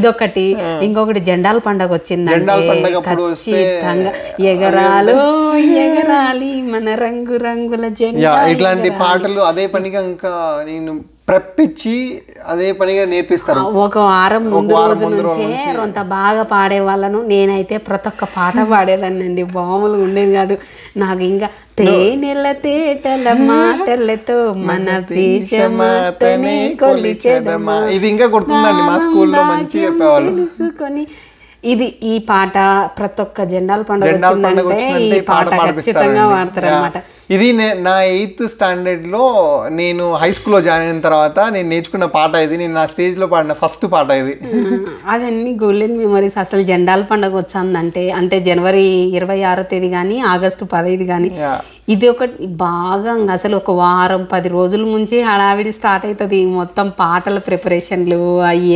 [SPEAKER 1] ఇదొకటి. ఇంకొకటి జెండాల పండగ వచ్చింది.
[SPEAKER 2] జెండాల పండగ అప్పుడు వస్తే
[SPEAKER 1] ఎగరాలు ఎగరాలి మన రంగు రంగుల జెండా.
[SPEAKER 2] ఇట్లాంటి పాటలు అదే పనిగా ఇంకా నేను ప్రప్పించి అదే పనిగా నేర్పిస్తారు.
[SPEAKER 1] ఒక వారం ముందు నుంచే కొంత బాగా పాడే వాళ్ళను. నేనైతే ప్రతి ఒక్క పాట పాడేదాన్నండి. బాములు ఉండేది కాదు నాకు. ఇంకా తేనెల తేటల మాటలతో మన దేశమాతనే కొలిచెదమా,
[SPEAKER 2] ఇది ఇంకా గుర్తుందండి. మా స్కూల్లో మంచి చెప్పేవాళ్ళు.
[SPEAKER 1] తెలుసుకొని ఈ పాట ప్రతి ఒక్క జెండాల పండుగ వచ్చిందంటే ఈ పాట ఖచ్చితంగా వాడతారు అనమాట.
[SPEAKER 2] ఇది నా 8th స్టాండర్డ్ లో నేను హై స్కూల్లో జాయిన్ అయిన తర్వాత నేను నేర్చుకున్న పాట ఇది. నేను నా స్టేజ్ లో పాడిన ఫస్ట్ పాట ఇది.
[SPEAKER 1] అవన్నీ గోల్డెన్ మెమరీస్. అసలు జెండాల పండుగ వచ్చిందంటే అంటే జనవరి 26వ తేదీ కానీ ఆగస్టు 15 కానీ ఇది ఒకటి బాగా అసలు ఒక వారం 10 రోజుల నుంచి హడావిడి స్టార్ట్ అవుతుంది. మొత్తం పాటల ప్రిపరేషన్లు,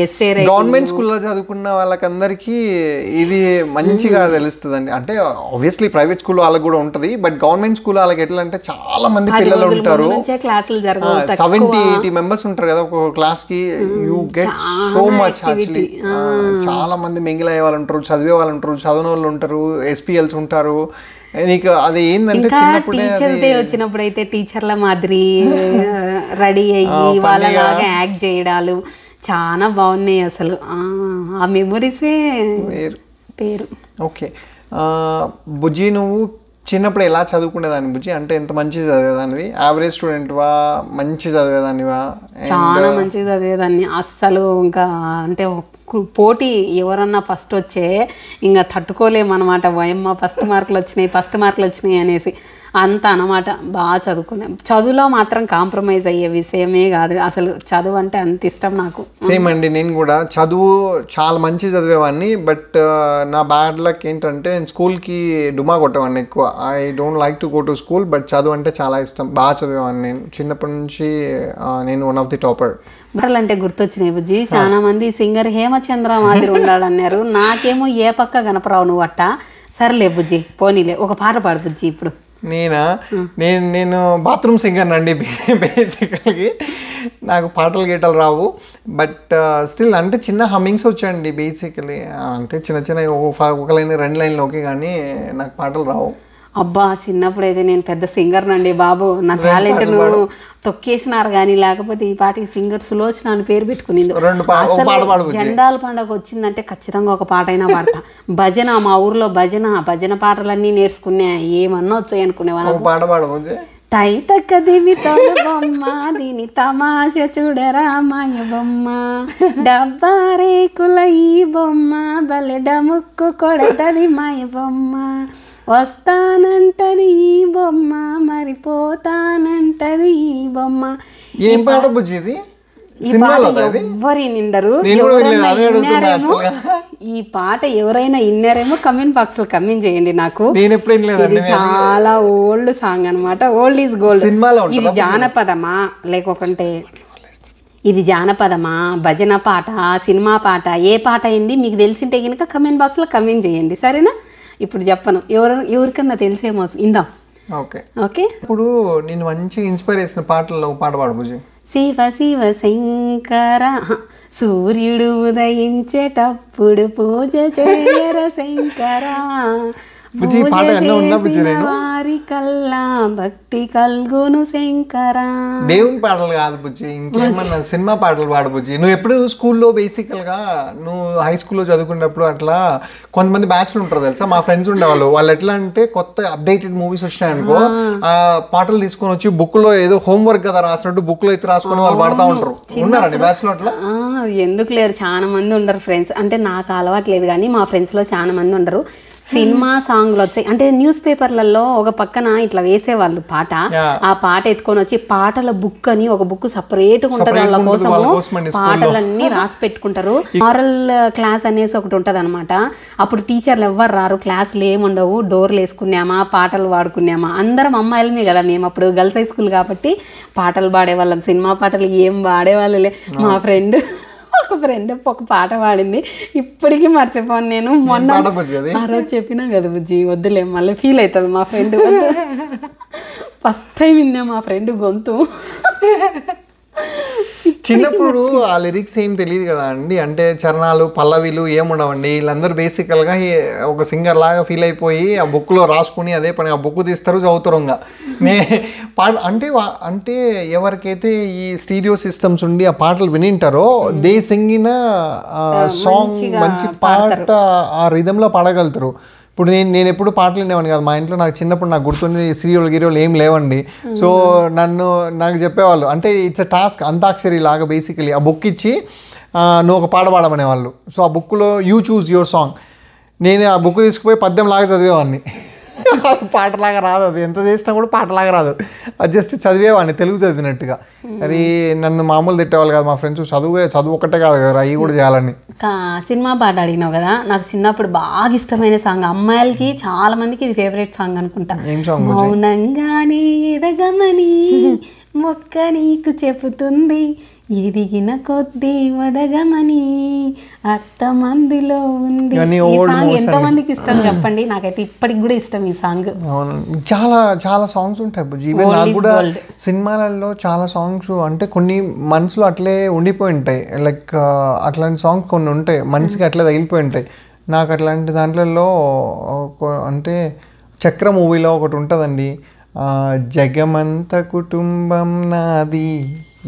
[SPEAKER 1] ఎస్ఏ.
[SPEAKER 2] గవర్నమెంట్ స్కూల్లో చదువుకున్న వాళ్ళకందరికీ ఇది మంచిగా తెలుస్తుందండి. అంటే ఆబ్వియస్లీ ప్రైవేట్ స్కూల్ వాళ్ళకి కూడా ఉంటుంది, బట్ గవర్నమెంట్ స్కూల్ వాళ్ళకి ఎట్లా అంటే చాలా మంది పిల్లలు ఉంటారు. 70-80 మెంబర్స్ ఉంటారు కదా ఒక క్లాస్ కి. You get so much actually. చాలా మంది మింగిల్ అయ్యే వాళ్ళు ఉంటారు, చదివే వాళ్ళు ఉంటారు, చదవని వాళ్ళు ఉంటారు, ఎస్పీఎల్స్ ఉంటారు. నీకు అది ఏంటంటే చిన్నప్పుడే
[SPEAKER 1] వచ్చినప్పుడు అయితే టీచర్ల మాదిరి రెడీ అయ్యి వాళ్ళలాగా యాక్ట్ చేయడాలు చాలా బాగున్నాయి అసలు. ఆ మెమరీసే పేరు.
[SPEAKER 2] ఓకే బుజ్జి, నువ్వు చిన్నప్పుడు ఎలా చదువుకునేదాన్ని బుజ్జి? అంటే ఎంత మంచిగా చదివేదానివి? యావరేజ్ స్టూడెంట్వా, మంచి చదివేదానివా?
[SPEAKER 1] చాలా మంచిగా చదివేదాన్ని అస్సలు. ఇంకా అంటే పోటీ ఎవరన్నా ఫస్ట్ వచ్చే ఇంకా తట్టుకోలేమన్నమాట. వయమ్మ ఫస్ట్ మార్కులు వచ్చినాయి అనేసి అంత అన్నమాట. బాగా చదువుకున్నాం. చదువులో మాత్రం కాంప్రమైజ్ అయ్యే విషయమే కాదు. అసలు చదువు అంటే అంత ఇష్టం నాకు.
[SPEAKER 2] సేమ్ అండి, నేను కూడా చదువు చాలా మంచి చదివేవాడిని. బట్ నా బ్యాడ్ లక్ ఏంటంటే నేను స్కూల్కి డుమా కొట్టేవాడిని ఎక్కువ. I don't like to go to school, but చదువు అంటే చాలా ఇష్టం. బాగా చదివేవాడిని నేను చిన్నప్పటి నుంచి. నేను వన్ ఆఫ్ ది టాపర్.
[SPEAKER 1] పాటలు అంటే గుర్తొచ్చినాయి బుజ్జి. చాలా మంది సింగర్ హేమచంద్ర మాదిరి ఉన్నాడన్నారు. నాకేమో ఏ పక్క కనపరావు నువ్వు అట్ట. సరేలే బుజ్జి, పోనీలే ఒక పాట పాడు బుజ్జి ఇప్పుడు.
[SPEAKER 2] నేను బాత్రూమ్ సింగర్ అండి బేసికల్గా. నాకు పాటలు గీటలు రావు, బట్ స్టిల్ అంటే చిన్న హమ్మింగ్స్ వచ్చాయండి బేసికలీ. అంటే చిన్న ఒక లైన్ 2 లైన్లు ఓకే, కానీ నాకు పాటలు రావు.
[SPEAKER 1] అబ్బా చిన్నప్పుడు అయితే నేను పెద్ద సింగర్ నండి బాబు. నా టాలెంట్ నువ్వు తొక్కేసినారు కానీ, లేకపోతే ఈ పాటకి సింగర్ సులోచన అని పేరు పెట్టుకునింది. జెండాల పండుగ వచ్చిందంటే ఖచ్చితంగా ఒక పాట అయినా పాడతా. భజన, మా ఊర్లో భజన పాటలన్నీ నేర్చుకునే. ఏమన్నా వచ్చాయి అనుకునేవాళ్ళు. తైతక్క దివి తోలు బొమ్మ, దీని తమాష చూడరా మాయ బొమ్మ, డబ్బా రేకుల ఈ బొమ్మ, బలె డముక్కు కొడతది మాయ బొమ్మ, వస్తానంటది ఈ బొమ్మ, మరిపోతానంటది ఈ బొమ్మ.
[SPEAKER 2] ఏం పాట బుజ్జిది?
[SPEAKER 1] ఎవ్వరి నిండరు. ఈ పాట ఎవరైనా ఇన్నారేమో కమెంట్ బాక్స్ లో కమెంట్ చేయండి నాకు. ఇది చాలా ఓల్డ్ సాంగ్ అనమాట. Old is gold. ఇది జానపదమా లేకుంటే ఇది జానపదమా, భజన పాట, సినిమా పాట, ఏ పాట అయింది మీకు తెలిసింటే కనుక కమెంట్ బాక్స్లో కమెంట్ చేయండి, సరేనా? ఇప్పుడు చెప్పను, ఎవరికన్నా తెలిసేమో ఇందాం.
[SPEAKER 2] ఓకే
[SPEAKER 1] ఓకే,
[SPEAKER 2] ఇప్పుడు నేను మంచి ఇన్స్పైర్ చేసిన పాటల్లో ఒక పాట పాడు బుజ్జి.
[SPEAKER 1] శివ శివ శంకర, సూర్యుడు ఉదయించేటప్పుడు పూజ చేయర శంకర,
[SPEAKER 2] బుజ్జి పాట ఎన్నో ఉందా బుజ్జి? నేను
[SPEAKER 1] వారి కల్లా భక్తి కల్గును శంకర.
[SPEAKER 2] దేవుని పాటలు కాదు బుజ్జి, ఇంకేమన్నా సినిమా పాటలు పాడు బుజ్జి. నువ్వు ఎప్పుడు స్కూల్లో బేసికల్ గా నువ్వు హై స్కూల్లో చదువుకున్నప్పుడు అట్లా కొంతమంది బ్యాచ్లు ఉంటారు తెలుసా, మా ఫ్రెండ్స్ ఉండేవాళ్ళు. వాళ్ళు ఎట్లా అంటే కొత్త అప్డేటెడ్ మూవీస్ వచ్చినాయనుకో ఆ పాటలు తీసుకొని వచ్చి బుక్ లో ఏదో హోంవర్క్ కదా రాసినట్టు బుక్ లో అయితే రాసుకొని వాళ్ళు పాడుతూ ఉంటారు. ఉన్నారండి బ్యాచ్ లో అట్లా?
[SPEAKER 1] ఎందుకు లేరు, చాలా మంది ఉండరు ఫ్రెండ్స్. అంటే నాకు అలవాటు లేదు కానీ మా ఫ్రెండ్స్ లో చాలా మంది ఉండరు. సినిమా సాంగ్లు వచ్చాయి అంటే న్యూస్ పేపర్లలో ఒక పక్కన ఇట్లా వేసేవాళ్ళు పాట, ఆ పాట ఎత్తుకొని వచ్చి పాటల బుక్ అని ఒక బుక్ సపరేట్గా ఉంటుంది వాళ్ళ కోసము, పాటలన్నీ రాసి పెట్టుకుంటారు. మారల్ క్లాస్ అనేసి ఒకటి ఉంటుంది అనమాట. అప్పుడు టీచర్లు ఎవ్వరు రారు, క్లాసులు ఏముండవు, డోర్లు వేసుకున్నామా, పాటలు పాడుకున్నామా. అందరం అమ్మాయిలమే కదా మేము, అప్పుడు గర్ల్స్ హై స్కూల్ కాబట్టి పాటలు పాడేవాళ్ళం. సినిమా పాటలు ఏం పాడేవాళ్ళలే. మా ఫ్రెండ్ ఒక పాట పాడింది, ఇప్పటికీ మర్చిపోను నేను. మొన్న ఆ రోజు చెప్పినా కదా బుజ్జి, వద్దులే మళ్ళీ ఫీల్ అవుతుంది మా ఫ్రెండ్. ఫస్ట్ టైం విన్నా మా ఫ్రెండ్ గొంతు.
[SPEAKER 2] చిన్నప్పుడు ఆ లిరిక్స్ ఏం తెలియదు కదా అండి, అంటే చరణాలు పల్లవిలు ఏముండవండి. వీళ్ళందరూ బేసికల్గా ఒక సింగర్ లాగా ఫీల్ అయిపోయి ఆ బుక్లో రాసుకుని అదే పని ఆ బుక్ తీస్తారు, చదువుతారు. అంటే ఎవరికైతే ఈ స్టీరియో సిస్టమ్స్ ఉండి ఆ పాటలు వినింటారో దే సింగిన సాంగ్ మంచి పాట ఆ రిధంలో పాడగలుగుతారు. ఇప్పుడు నేను ఎప్పుడు పాటలు వినేవాడిని కాదు మా ఇంట్లో. నాకు చిన్నప్పుడు నాకు గుర్తుంది సీరియల్ గిరియల్ ఏం లేవండి. సో నాకు చెప్పేవాళ్ళు, అంటే ఇట్స్ అ టాస్క్, అంతాక్షరి లాగా బేసికలీ ఆ బుక్ ఇచ్చి నువ్వు ఒక పాట పాడమనేవాళ్ళు. సో ఆ బుక్లో యూ చూజ్ యువర్ సాంగ్. నేను ఆ బుక్ తీసుకుపోయి పద్యం లాగా చదివేవాడిని. పాటలాగా రాదు, అది ఎంత చేసినా కూడా పాటలాగా రాదు, అది జస్ట్ చదివేవాడిని తెలుగు చదివినట్టుగా. అది నన్ను మామూలు తిట్టేవాళ్ళు కాదు మా ఫ్రెండ్స్, చదువు ఒకటే కాదు కదా అవి కూడా చేయాలని.
[SPEAKER 1] సినిమా పాట అడిగినావు కదా, నాకు చిన్నప్పుడు బాగా ఇష్టమైన సాంగ్, అమ్మాయిలకి చాలా మందికి ఇది ఫేవరెట్ సాంగ్ అనుకుంటా.
[SPEAKER 2] ఏం సాంగ్?
[SPEAKER 1] మౌనంగానే ఎదగమని మొక్క నీకు చెబుతుంది, ఎదిగిన కొద్దీ వదగమని అర్థమందిలో ఉంది. ఈ సాంగ్ ఎంతమందికి ఇష్టం చెప్పండి, నాకైతే ఇప్పటికి కూడా ఇష్టం ఈ సాంగ్.
[SPEAKER 2] చాలా చాలా సాంగ్స్ ఉంటాయి ఈవెన్ నాకు కూడా సినిమాలలో చాలా సాంగ్స్ అంటే కొన్ని మనసులో అట్లే ఉండిపోయి ఉంటాయి. లైక్ అట్లాంటి సాంగ్స్ కొన్ని ఉంటాయి మనసుకి అట్లే తగిలిపోయి ఉంటాయి. నాకు అట్లాంటి దాంట్లో అంటే చక్ర మూవీలో ఒకటి ఉంటుందండి, జగమంత కుటుంబం నాది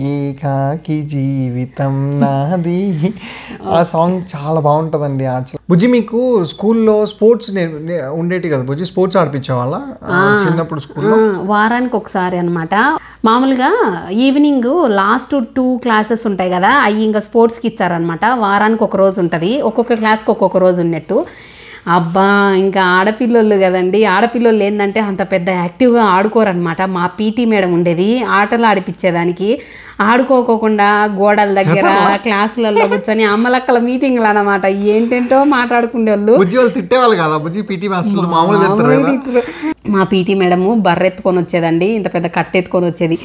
[SPEAKER 2] ఏకాకి జీవితం నాది. ఆ సాంగ్ చాలా బాగుంటుందండి. బుజ్జి మీకు స్కూల్లో స్పోర్ట్స్ ఉండేటి కదా బుజ్జి, స్పోర్ట్స్ ఆడిపించేవాళ్ళ చిన్నప్పుడు స్కూల్లో?
[SPEAKER 1] వారానికి ఒకసారి అనమాట. మామూలుగా ఈవినింగ్ లాస్ట్ 2 క్లాసెస్ ఉంటాయి కదా, అవి ఇంకా స్పోర్ట్స్కి ఇచ్చారనమాట. వారానికి ఒక రోజు ఉంటుంది, ఒక్కొక్క క్లాస్కి ఒక్కొక్క రోజు ఉన్నట్టు. అబ్బా ఇంకా ఆడపిల్లలు కదండి, ఆడపిల్లలు ఏంటంటే అంత పెద్ద యాక్టివ్గా ఆడుకోరనమాట. మా పీటీ మేడం ఉండేది ఆటలు ఆడిపించేదానికి, ఆడుకోకుండా గోడల దగ్గర క్లాసులలో కూర్చొని అమ్మలక్కల మీటింగ్లు అనమాట, ఏంటంటో మాట్లాడుకునేవాళ్ళు. మా పీటీ మేడము బర్రెత్తుకొని వచ్చేదండి, ఇంత పెద్ద కట్టెత్తుకొని వచ్చేది.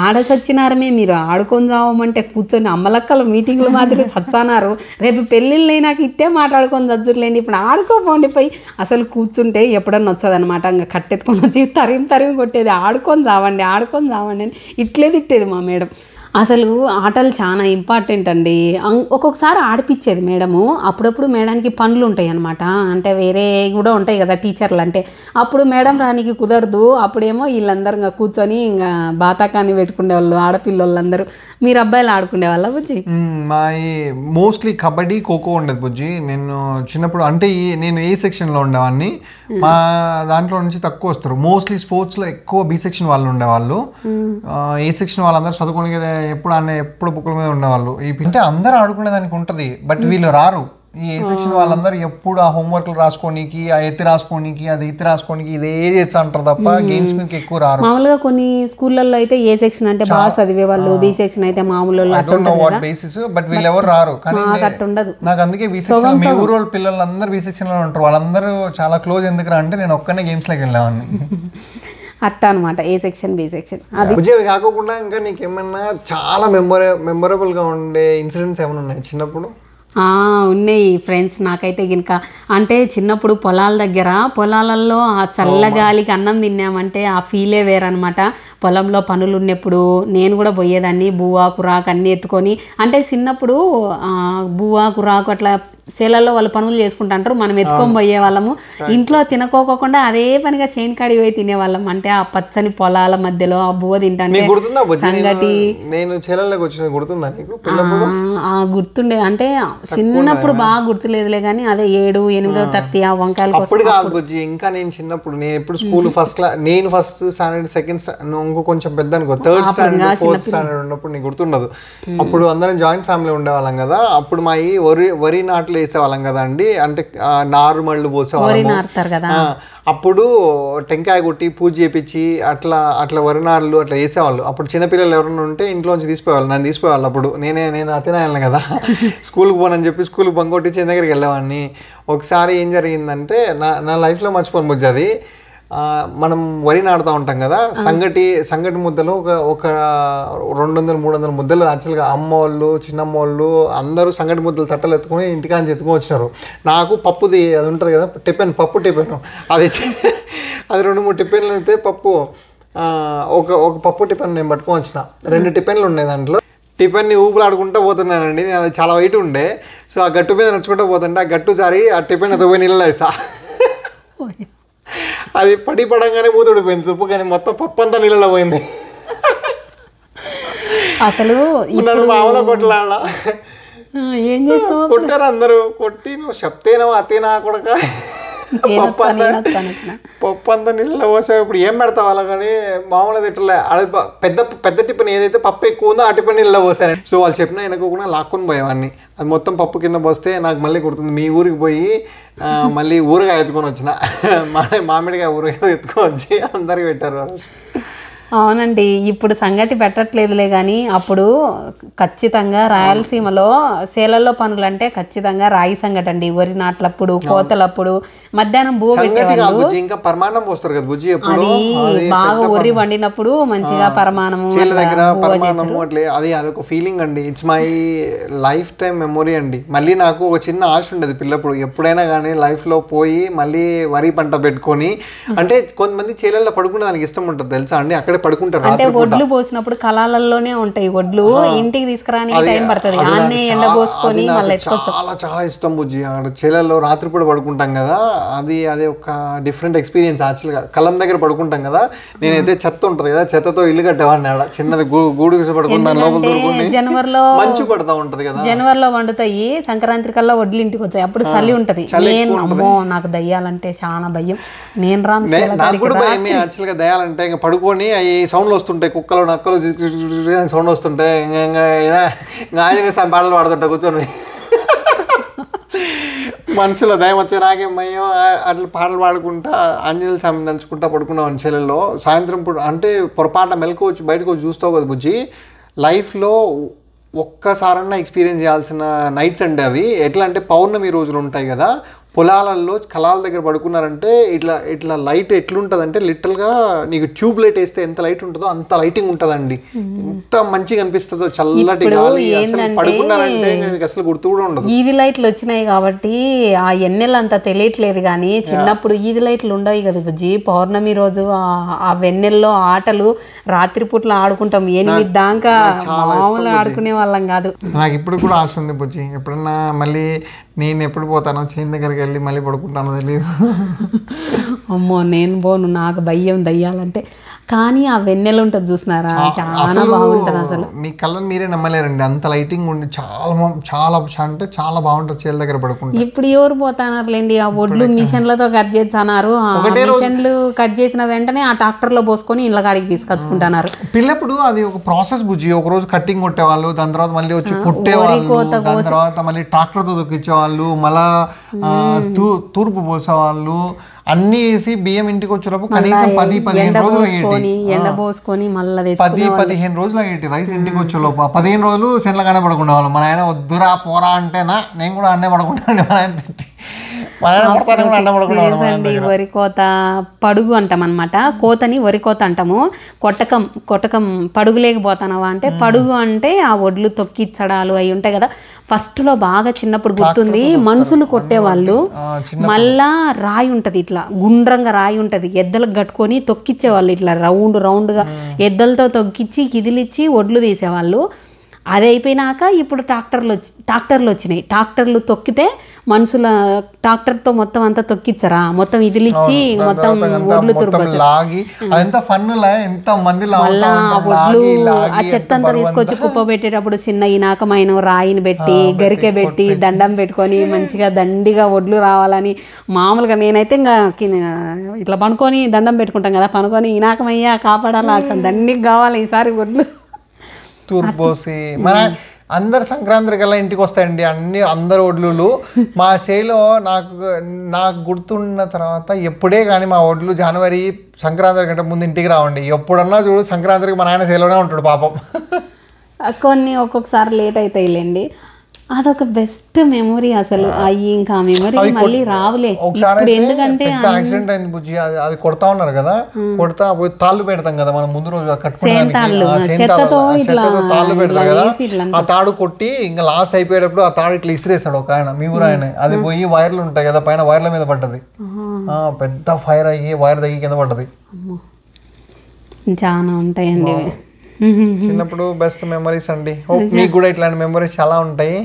[SPEAKER 1] ఆడ సచ్చినారమే మీరు ఆడుకొని చావమంటే కూర్చొని అమ్మలక్కల మీటింగ్లు మాదిరి సచ్చానారు, రేపు పెళ్ళిళ్ళై నాకు ఇట్టే మాట్లాడుకొని చచ్చుర్లేండి, ఇప్పుడు ఆడుకోపోండి పోయి. అసలు కూర్చుంటే ఎప్పుడన్నా వచ్చేదనమాట, ఇంకా కట్టెత్తుకొని వచ్చి తరిమి కొట్టేది, ఆడుకొని చావండి అని ఇట్లే తిట్టేది మా మేడం. అసలు ఆటలు చాలా ఇంపార్టెంట్ అండి. ఒక్కొక్కసారి ఆడిపించేది మేడము, అప్పుడప్పుడు మేడానికి పనులు ఉంటాయి అనమాట, అంటే వేరే కూడా ఉంటాయి కదా టీచర్లు అంటే. అప్పుడు మేడం రానికి కుదరదు, అప్పుడేమో వీళ్ళందరూ ఇంకా కూర్చొని ఇంకా బాతాకాన్ని పెట్టుకునేవాళ్ళు ఆడపిల్లలందరూ. మీరు అబ్బాయిలు ఆడుకునే వాళ్ళ బుజ్జి?
[SPEAKER 2] మా మోస్ట్లీ కబడ్డీ ఖోఖో ఉండేది బుజ్జి. నేను చిన్నప్పుడు అంటే నేను ఏ సెక్షన్లో ఉండేవాడిని, మా దాంట్లో నుంచి తక్కువ వస్తారు. మోస్ట్లీ స్పోర్ట్స్లో ఎక్కువ బి సెక్షన్ వాళ్ళు ఉండేవాళ్ళు. ఏ సెక్షన్ వాళ్ళందరూ చదువుకునే ఎప్పుడు బుక్కుల మీద ఉండేవాళ్ళు. అంటే అందరూ ఆడుకునేదానికి ఉంటుంది, బట్ వీళ్ళు రారు. ఈ ఏ సెక్షన్ వాళ్ళందరూ ఎప్పుడు ఆ హోంవర్క్లు రాసుకోనికి, ఆ ఎత్తి రాసుకోనికి, అది ఎత్తి రాసుకోనికి ఇదే చేస్తా అంటారు తప్ప గేమ్స్ మీద ఎక్కువ రారు.
[SPEAKER 1] మామూలుగా కొన్ని స్కూళ్ళల్లో అయితే ఏ సెక్షన్ అంటే బాగా చదివే వాళ్ళు, బి సెక్షన్ అయితే మామూలు
[SPEAKER 2] బేసిస్, బట్ వీళ్ళు ఎవరు రారు. కానీ నాకు అందుకే బి సెక్షన్, మీ ఊరు వాళ్ళ పిల్లలందరూ బి సెక్షన్ లో ఉంటారు, వాళ్ళందరూ చాలా క్లోజ్. ఎందుకు అంటే నేను ఒక్కనే గేమ్స్ లోకి వెళ్ళేవాడిని.
[SPEAKER 1] అట్ట అనమాట, ఏ సెక్షన్ బి సెక్షన్. అది
[SPEAKER 2] విజయ్ కాకుండా ఇంకా నీకేమన్నా చాలా మెమొరబుల్గా ఉండే ఇన్సిడెంట్స్ ఏమైనా ఉన్నాయి చిన్నప్పుడు?
[SPEAKER 1] ఉన్నాయి ఫ్రెండ్స్. నాకైతే గినక అంటే చిన్నప్పుడు పొలాల దగ్గర, పొలాలలో ఆ చల్లగాలికి అన్నం తిన్నామంటే ఆ ఫీలే వేరనమాట. పొలంలో పనులు ఉన్నప్పుడు నేను కూడా పోయేదాన్ని, బువ్వ కురాకు అన్నీ ఎత్తుకొని. అంటే చిన్నప్పుడు బువ్వ కురాకు అట్లా సేలల్లో వాళ్ళు పనులు చేసుకుంటాంటారు, మనం ఎత్తుకొని పోయే వాళ్ళము. ఇంట్లో తినకోకుండా అదే పనిగా చేను కాడికి పోయి తినేవాళ్ళం. అంటే ఆ పచ్చని పొలాల మధ్యలో ఆ బువ్వ తింటే సంగటి గుర్తుండే. అంటే చిన్నప్పుడు బాగా గుర్తులేదులే కానీ అదే 7, 8వ తరగతి ఆ వంకాయలు
[SPEAKER 2] ఇంకా నేను చిన్నప్పుడు నేను ఎప్పుడు స్కూల్ ఫస్ట్ క్లాస్, నేను ఫస్ట్ స్టాండర్డ్, సెకండ్ ఇంకో కొంచెం పెద్ద అనుకో, 3rd స్టాండర్డ్ 4th స్టాండర్డ్ ఉన్నప్పుడు నీకు గుర్తుండదు. అప్పుడు అందరం జాయింట్ ఫ్యామిలీ ఉండేవాళ్ళం కదా. అప్పుడు మా వరి నాట్లు వేసేవాళ్ళం కదా అండి. అంటే నారుమళ్ళు పోసేవాళ్ళం. అప్పుడు టెంకాయ కొట్టి పూజ చేపించి అట్లా వరినారులు అట్లా వేసేవాళ్ళు. అప్పుడు చిన్నపిల్లలు ఎవరైనా ఉంటే ఇంట్లోంచి తీసిపోయేవాళ్ళు, నన్ను తీసిపోయేవాళ్ళు. అప్పుడు నేను అతినాయాలను కదా, స్కూల్కి పోనని చెప్పి స్కూల్కి బంకొట్టి చిన్న దగ్గరికి వెళ్ళేవాడిని. ఒకసారి ఏం జరిగిందంటే నా లైఫ్లో మర్చిపోను బుజ్జి, అది మనం వరి నాడుతూ ఉంటాం కదా, సంగటి ముద్దలు ఒక 200-300 ముద్దలు యాక్చువల్గా అమ్మ వాళ్ళు, చిన్నమ్మ వాళ్ళు అందరూ సంగటి ముద్దలు తట్టలు ఎత్తుకొని ఇంటికాంచి ఎత్తుకొని వచ్చినారు. నాకు పప్పుది అది ఉంటుంది కదా, పప్పు టిఫిన్, అది 2-3 టిఫిన్లు అయితే పప్పు, ఒక పప్పు టిఫిన్ నేను పట్టుకొని వచ్చిన. 2 టిఫిన్లు ఉన్నాయి దాంట్లో. టిఫిన్ని ఊపులాడుకుంటూ పోతున్నానండి. నేను అది చాలా వెయిట్ ఉండే. సో ఆ గట్టు మీద నడుచుకుంటూ పోతుంటే ఆ గట్టు జారి ఆ టిఫిన్ అది పోయి నీళ్ళు వేసా. అది పడంగానే మూతుడిపోయింది తుప్పు, కానీ మొత్తం పప్పు అంతా నీళ్ళలో పోయింది.
[SPEAKER 1] అసలు
[SPEAKER 2] మామూలు కొట్లాడా
[SPEAKER 1] ఏం చేస్తావు,
[SPEAKER 2] కొట్టారు అందరూ. కొట్టి నువ్వు చెప్తేనో అతేనా కొడక పప్పు అంతా నీళ్ళలో పోసావు, ఇప్పుడు ఏం పెడతావు అలా. కానీ మామూలుగా తిట్టలే, అది పెద్ద టిఫిన్ ఏదైతే పప్పు ఎక్కువ ఉందో ఆ టిఫిన్ నీళ్ళలో పోసాను. సో వాళ్ళు చెప్పినా వెనకోకుండా లాక్కొని పోయేవాడిని. అది మొత్తం పప్పు కింద పోస్తే నాకు మళ్ళీ గుర్తుంది, మీ ఊరికి పోయి మళ్ళీ ఊరగాయ ఎత్తుకొని వచ్చిన. మామిడికాయ ఊరగాయ ఎత్తుకొని వచ్చి అందరికి పెట్టారు.
[SPEAKER 1] అవునండి, ఇప్పుడు సంగటి పెట్టట్లేదులే కానీ అప్పుడు ఖచ్చితంగా రాయలసీమలో సేలల్లో పనులు అంటే ఖచ్చితంగా రాగి సంగటి అండి. వరి నాట్లప్పుడు, కోతలప్పుడు మధ్యాహ్నం బువ్వ పెట్టేవాళ్ళు.
[SPEAKER 2] ఇంకా పరమాన్నం పోస్తారు కదా బుజ్జి,
[SPEAKER 1] అది బాగా వరి వండినప్పుడు మంచిగా పరమాణము
[SPEAKER 2] అది అదొక ఫీలింగ్ అండి. It's my life time memory అండి. మళ్ళీ నాకు ఒక చిన్న ఆశ ఉండేది పిల్లప్పుడు, ఎప్పుడైనా కానీ లైఫ్ లో పోయి మళ్ళీ వరి పంట పెట్టుకొని, అంటే కొంతమంది చేలల్లో పడుకునే దానికి ఇష్టం ఉంటుంది తెలుసా అండి, అక్కడే పడుకుంటారు.
[SPEAKER 1] అంటే ఒడ్లు పోసినప్పుడు కళాలలోనే ఉంటాయి ఒడ్లు, ఇంటికి తీసుకురానికి టైం పడుతుంది. అన్నీ ఎండ పోసుకొని మళ్ళీ
[SPEAKER 2] చాలా చాలా ఇష్టం బుజ్జి. అక్కడ చేలల్లో రాత్రిపూట పడుకుంటాం కదా, అది ఒక డిఫరెంట్ ఎక్స్పీరియన్స్. యాక్చువల్గా కళ్ళం దగ్గర పడుకుంటాం కదా, నేనైతే చెత్త ఉంటుంది కదా, చెత్తతో ఇల్లు కట్టేవాడిని. ఆడ చిన్నది గూడు వేసి పడుకుంటాను, లోపల దొరుకుని
[SPEAKER 1] జనవరిలో మంచు
[SPEAKER 2] పడతా ఉంటది కదా,
[SPEAKER 1] జనవరిలో వండుతాయి. సంక్రాంతి కల్లా వడ్లు ఇంటికి వచ్చాయి, అప్పుడు చలి ఉంటది. అమ్మో నాకు దయ్యాలంటే చాలా భయం. నేను
[SPEAKER 2] భయమే యాక్చువల్గా దయ్యాలంటే. ఇంకా పడుకొని అవి సౌండ్లు వస్తుంటాయి, కుక్కలు నక్కలు సౌండ్ వస్తుంటాయి. ఆంజనేయ స్వామి పాటలు పాడుతుంటా కూర్చొని, మనసులో దయం వచ్చే నాకేం భయం. అట్లా పాటలు పాడుకుంటా ఆంజనేయ స్వామిని తలుచుకుంటా పడుకున్నాం చెల్లెల్లో. సాయంత్రం పూట అంటే పొరపాటున మెలకు వచ్చి బయటకు వచ్చి చూస్తావు కదా బుజ్జి, లైఫ్లో ఒక్కసారన్నా ఎక్స్పీరియన్స్ చేయాల్సిన నైట్స్ అంటే అవి. ఎట్లా అంటే పౌర్ణమి రోజులు ఉంటాయి కదా, పొలాలలో కళాల దగ్గర పడుకున్నారంటే ఇట్లా లైట్ ఎట్లుంటుంది అంటే లిటరల్గా నీకు ట్యూబ్ లైట్ వేస్తే ఎంత లైట్ ఉంటుందో అంత లైటింగ్ ఉంటుందండి. ఎంత మంచిగా అనిపిస్తుందో, చల్లటి గాలి. పడుకున్నారంటే అసలు గుర్తు కూడా ఉండదు.
[SPEAKER 1] ఈవి లైట్లు వచ్చినాయి కాబట్టి ఆ ఎన్నెలు అంత తెలియట్లేదు, కానీ చిన్నప్పుడు ఈవి లైట్లు ఉండవు కదా బుజ్జి. పౌర్ణమి రోజు ఆ వెన్నెల్లో ఆటలు రాత్రిపూట్ల ఆడుకుంటాం, 8 దాకా మామూలు ఆడుకునే వాళ్ళం కాదు.
[SPEAKER 2] నాకు ఇప్పుడు కూడా ఆశ ఉంది బుజ్జి, ఎప్పుడన్నా మళ్ళీ నేను ఎప్పుడు పోతానో చేను దగ్గరికి వెళ్ళి మళ్ళీ పడుకుంటానో తెలియదు.
[SPEAKER 1] అమ్మో నేను పోను, నాకు భయం దయ్యాలంటే. కానీ ఆ వెన్నెల ఉంటుంది చూసినారా, చాలా బాగుంటుంది. అసలు
[SPEAKER 2] మీ కళ్ళని మీరే నమ్మలేరండి, అంత లైటింగ్ ఉండి చాలా చాలా అంటే చాలా బాగుంటుంది చేల దగ్గర పడుకుంటే.
[SPEAKER 1] ఇప్పుడు ఎవరు పోతానారులేండి, ఆ ఒడ్లు మిషన్లతో కట్ చేస్తున్నారు. మిషన్లు కట్ చేసిన వెంటనే ఆ ట్రాక్టర్ లో పోసుకొని ఇళ్ళ కాడికి తీసుకొచ్చుకుంటున్నారు.
[SPEAKER 2] పిల్లప్పుడు అది ఒక ప్రాసెస్ బుజ్జి. ఒక రోజు కట్టింగ్ కొట్టేవాళ్ళు, దాని తర్వాత మళ్ళీ వచ్చి కుట్టేవాళ్ళు, దాని తర్వాత మళ్ళీ ట్రాక్టర్ తో దొక్కించేవాళ్ళు, మళ్ళా తూర్పు పోసేవాళ్ళు, అన్ని వేసి బియ్యం ఇంటికి వచ్చేటప్పుడు కనీసం 10-15 రోజులు 10-15 రోజులు అయ్యేటి రైస్ ఇంటికి వచ్చేలోపు. 15 రోజులు సెన్ల కానే పడుకునే వాళ్ళు. మన ఆయన వద్దురా పోరా అంటేనా నేను కూడా అన్నే పడుకుంటాను. మన ఆయన తిట్టి
[SPEAKER 1] అండి వరి కోత పడుగు అంటాం అనమాట. కోతని వరి కోత అంటాము. కొట్టకం పడుగు లేకపోతానవా అంటే పడుగు అంటే ఆ ఒడ్లు తొక్కిచ్చడాలు అవి ఉంటాయి కదా. ఫస్ట్లో బాగా చిన్నప్పుడు గుర్తుంది, మనుషులు కొట్టేవాళ్ళు, మళ్ళా రాయి ఉంటుంది ఇట్లా గుండ్రంగా రాయి ఉంటుంది, ఎద్దలకు కట్టుకొని తొక్కిచ్చేవాళ్ళు ఇట్లా రౌండ్గా ఎద్దలతో తొక్కిచ్చి కిదిలిచ్చి ఒడ్లు తీసేవాళ్ళు. అది అయిపోయినాక ఇప్పుడు ట్రాక్టర్లు వచ్చినాయి. ట్రాక్టర్లు తొక్కితే మనుషుల ట్రాక్టర్తో మొత్తం అంతా తొక్కిచ్చారా, మొత్తం ఇదిలిచ్చి మొత్తం ఒడ్లు తురుకొచ్చు. ఒడ్లు ఆ చెత్త అంతా తీసుకొచ్చి కుప్ప పెట్టేటప్పుడు చిన్న ఇనాకమైన రాయిని పెట్టి గరికె పెట్టి దండం పెట్టుకొని మంచిగా దండిగా ఒడ్లు రావాలని మామూలుగా నేనైతే ఇంకా ఇట్లా పనుకొని దండం పెట్టుకుంటాం కదా, పనుకొని ఇనాకమయ్యా కాపాడాలా అసలు దండికి కావాలి ఈసారి ఒడ్లు
[SPEAKER 2] తూర్పు పోసి. మన అందరు సంక్రాంతి కల్లా ఇంటికి వస్తాయండి అందరు ఒడ్లు. మా చేలో నాకు గుర్తున్న తర్వాత ఎప్పుడే కానీ మా ఒడ్లు జనవరి సంక్రాంతి కంటే ముందు ఇంటికి రావండి. ఎప్పుడన్నా చూడు సంక్రాంతికి మా నాయన చేలోనే ఉంటాడు పాపం.
[SPEAKER 1] కొన్ని ఒక్కొక్కసారి లేట్ అవుతాయిలేండి. అదొక బెస్ట్ మెమొరీ అసలు. అయ్యి ఇంకా మెమొరీ మళ్ళీ రావులే ఇప్పుడు, ఎందుకంటే
[SPEAKER 2] యాక్సిడెంట్ అయింది బుజ్జి. అది కొడతా ఉన్నారు కదా, కొడతా తాళ్ళు పెడతాం కదా మనం ముందు రోజు తాళ్ళు పెడతాం కదా, ఆ తాడు కొట్టి ఇంకా లాస్ట్ అయిపోయేటప్పుడు ఆ తాడు ఇట్లా ఇసిరేస్తాడు ఒక ఆయన, మీ ఊరు ఆయన. అది పోయి వైర్లు ఉంటాయి కదా పైన, వైర్ల మీద పడ్డది, పెద్ద ఫైర్ అయ్యి వైర్ తగ్గి కింద పడ్డది.
[SPEAKER 1] చాలా ఉంటాయండి
[SPEAKER 2] చిన్నప్పుడు బెస్ట్ మెమరీస్ అండి. హోప్ మీకు కూడా ఇట్లాంటి మెమరీస్ చాలా ఉంటాయి.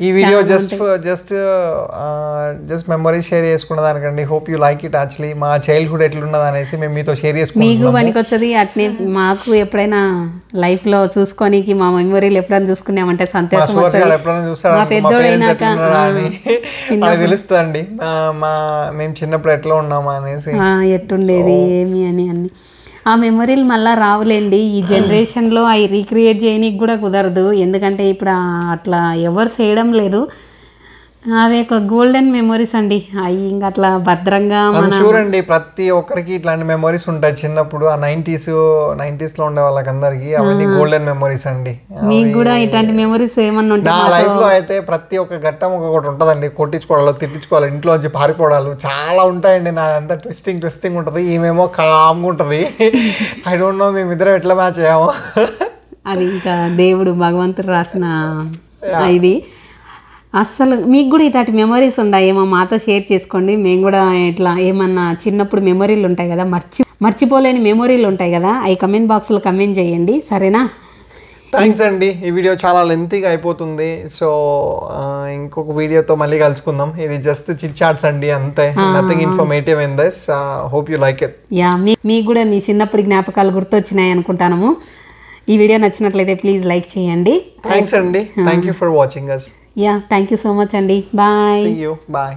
[SPEAKER 2] ఈ వీడియో జస్ట్ మెమరీస్ షేర్ చేసుకున్న దానికండి. Hope you like it. Actually మా చైల్డ్హుడ్ ఎట్లున్నది అనేసి మేము మీతో షేర్ చేసుకుంటాం.
[SPEAKER 1] మీకు పనికొచ్చది అట్నే మాకు ఎప్పుడైనా లైఫ్ లో చూసుకోనికి మా మెమరీలు ఎప్పుడైనా చూసుకున్నామంటే సంతోషం
[SPEAKER 2] తెలుస్తుందండి మేము చిన్నప్పుడు ఎట్లా ఉన్నామా అనేసి,
[SPEAKER 1] ఎట్టుండేది ఏమి అని అన్ని ఆ మెమరీలు మళ్ళీ రావులేండి. ఈ జనరేషన్లో అవి రీక్రియేట్ చేయడానికి కూడా కుదరదు, ఎందుకంటే ఇప్పుడు అట్లా ఎవరు చేయడం లేదు. అదే ఒక గోల్డెన్ మెమరీస్ అండి అవి, ఇంకా అట్లా భద్రంగా
[SPEAKER 2] చూడండి. ప్రతి ఒక్కరికి ఇట్లాంటి మెమరీస్ ఉంటాయి చిన్నప్పుడు. ఆ 90s లో ఉండే వాళ్ళకందరికి అవన్నీ గోల్డెన్ మెమరీస్ అండి.
[SPEAKER 1] మీకు కూడా ఇట్లాంటి మెమరీస్ ఏమన్నా ఉంటాయి?
[SPEAKER 2] నా లైఫ్ లో అయితే ప్రతి ఒక్క ఘట్టం ఒక్కొక్కటి ఉంటదండి. కొట్టించుకోవడాలు, తిట్టించుకోవాలి, ఇంట్లో నుంచి పారిపోవడాలు చాలా ఉంటాయండి. నా అంతా ట్విస్టింగ్ ఉంటది, ఈమెమో కామ్గా ఉంటది. ఐ డోంట్ నో మేమిద్దరం ఎట్లా మ్యాచ్ అయ్యామో.
[SPEAKER 1] అది ఇంకా దేవుడు భగవంతుడు రాసిన ఇది. అస్సలు మీకు కూడా ఇట్లాంటి మెమరీస్ ఉన్నాయేమో మాతో షేర్ చేసుకోండి. మేము కూడా ఇట్లా ఏమన్నా చిన్నప్పుడు మెమరీలు ఉంటాయి కదా, మర్చిపోలేని మెమరీలు ఉంటాయి కదా, అవి కమెంట్ బాక్స్లో కమెంట్ చేయండి, సరేనా?
[SPEAKER 2] థ్యాంక్స్ అండి. ఈ వీడియో చాలా లెంతీగా అయిపోతుంది. సో ఇంకొక వీడియోతో మళ్ళీ కలుసుకుందాం. ఇది జస్ట్ చిట్ చాట్స్ అండి, అంతే, nothing informative in this. Hope you like it.
[SPEAKER 1] Yeah, మీకు కూడా మీ చిన్నప్పటి జ్ఞాపకాలు గుర్తొచ్చినాయి అనుకుంటాను. ఈ వీడియో నచ్చినట్లయితే ప్లీజ్ లైక్ చేయండి.
[SPEAKER 2] థ్యాంక్స్ అండి. Thank you for watching us.
[SPEAKER 1] Yeah, thank you so much, Andy. Bye.
[SPEAKER 2] See you. Bye.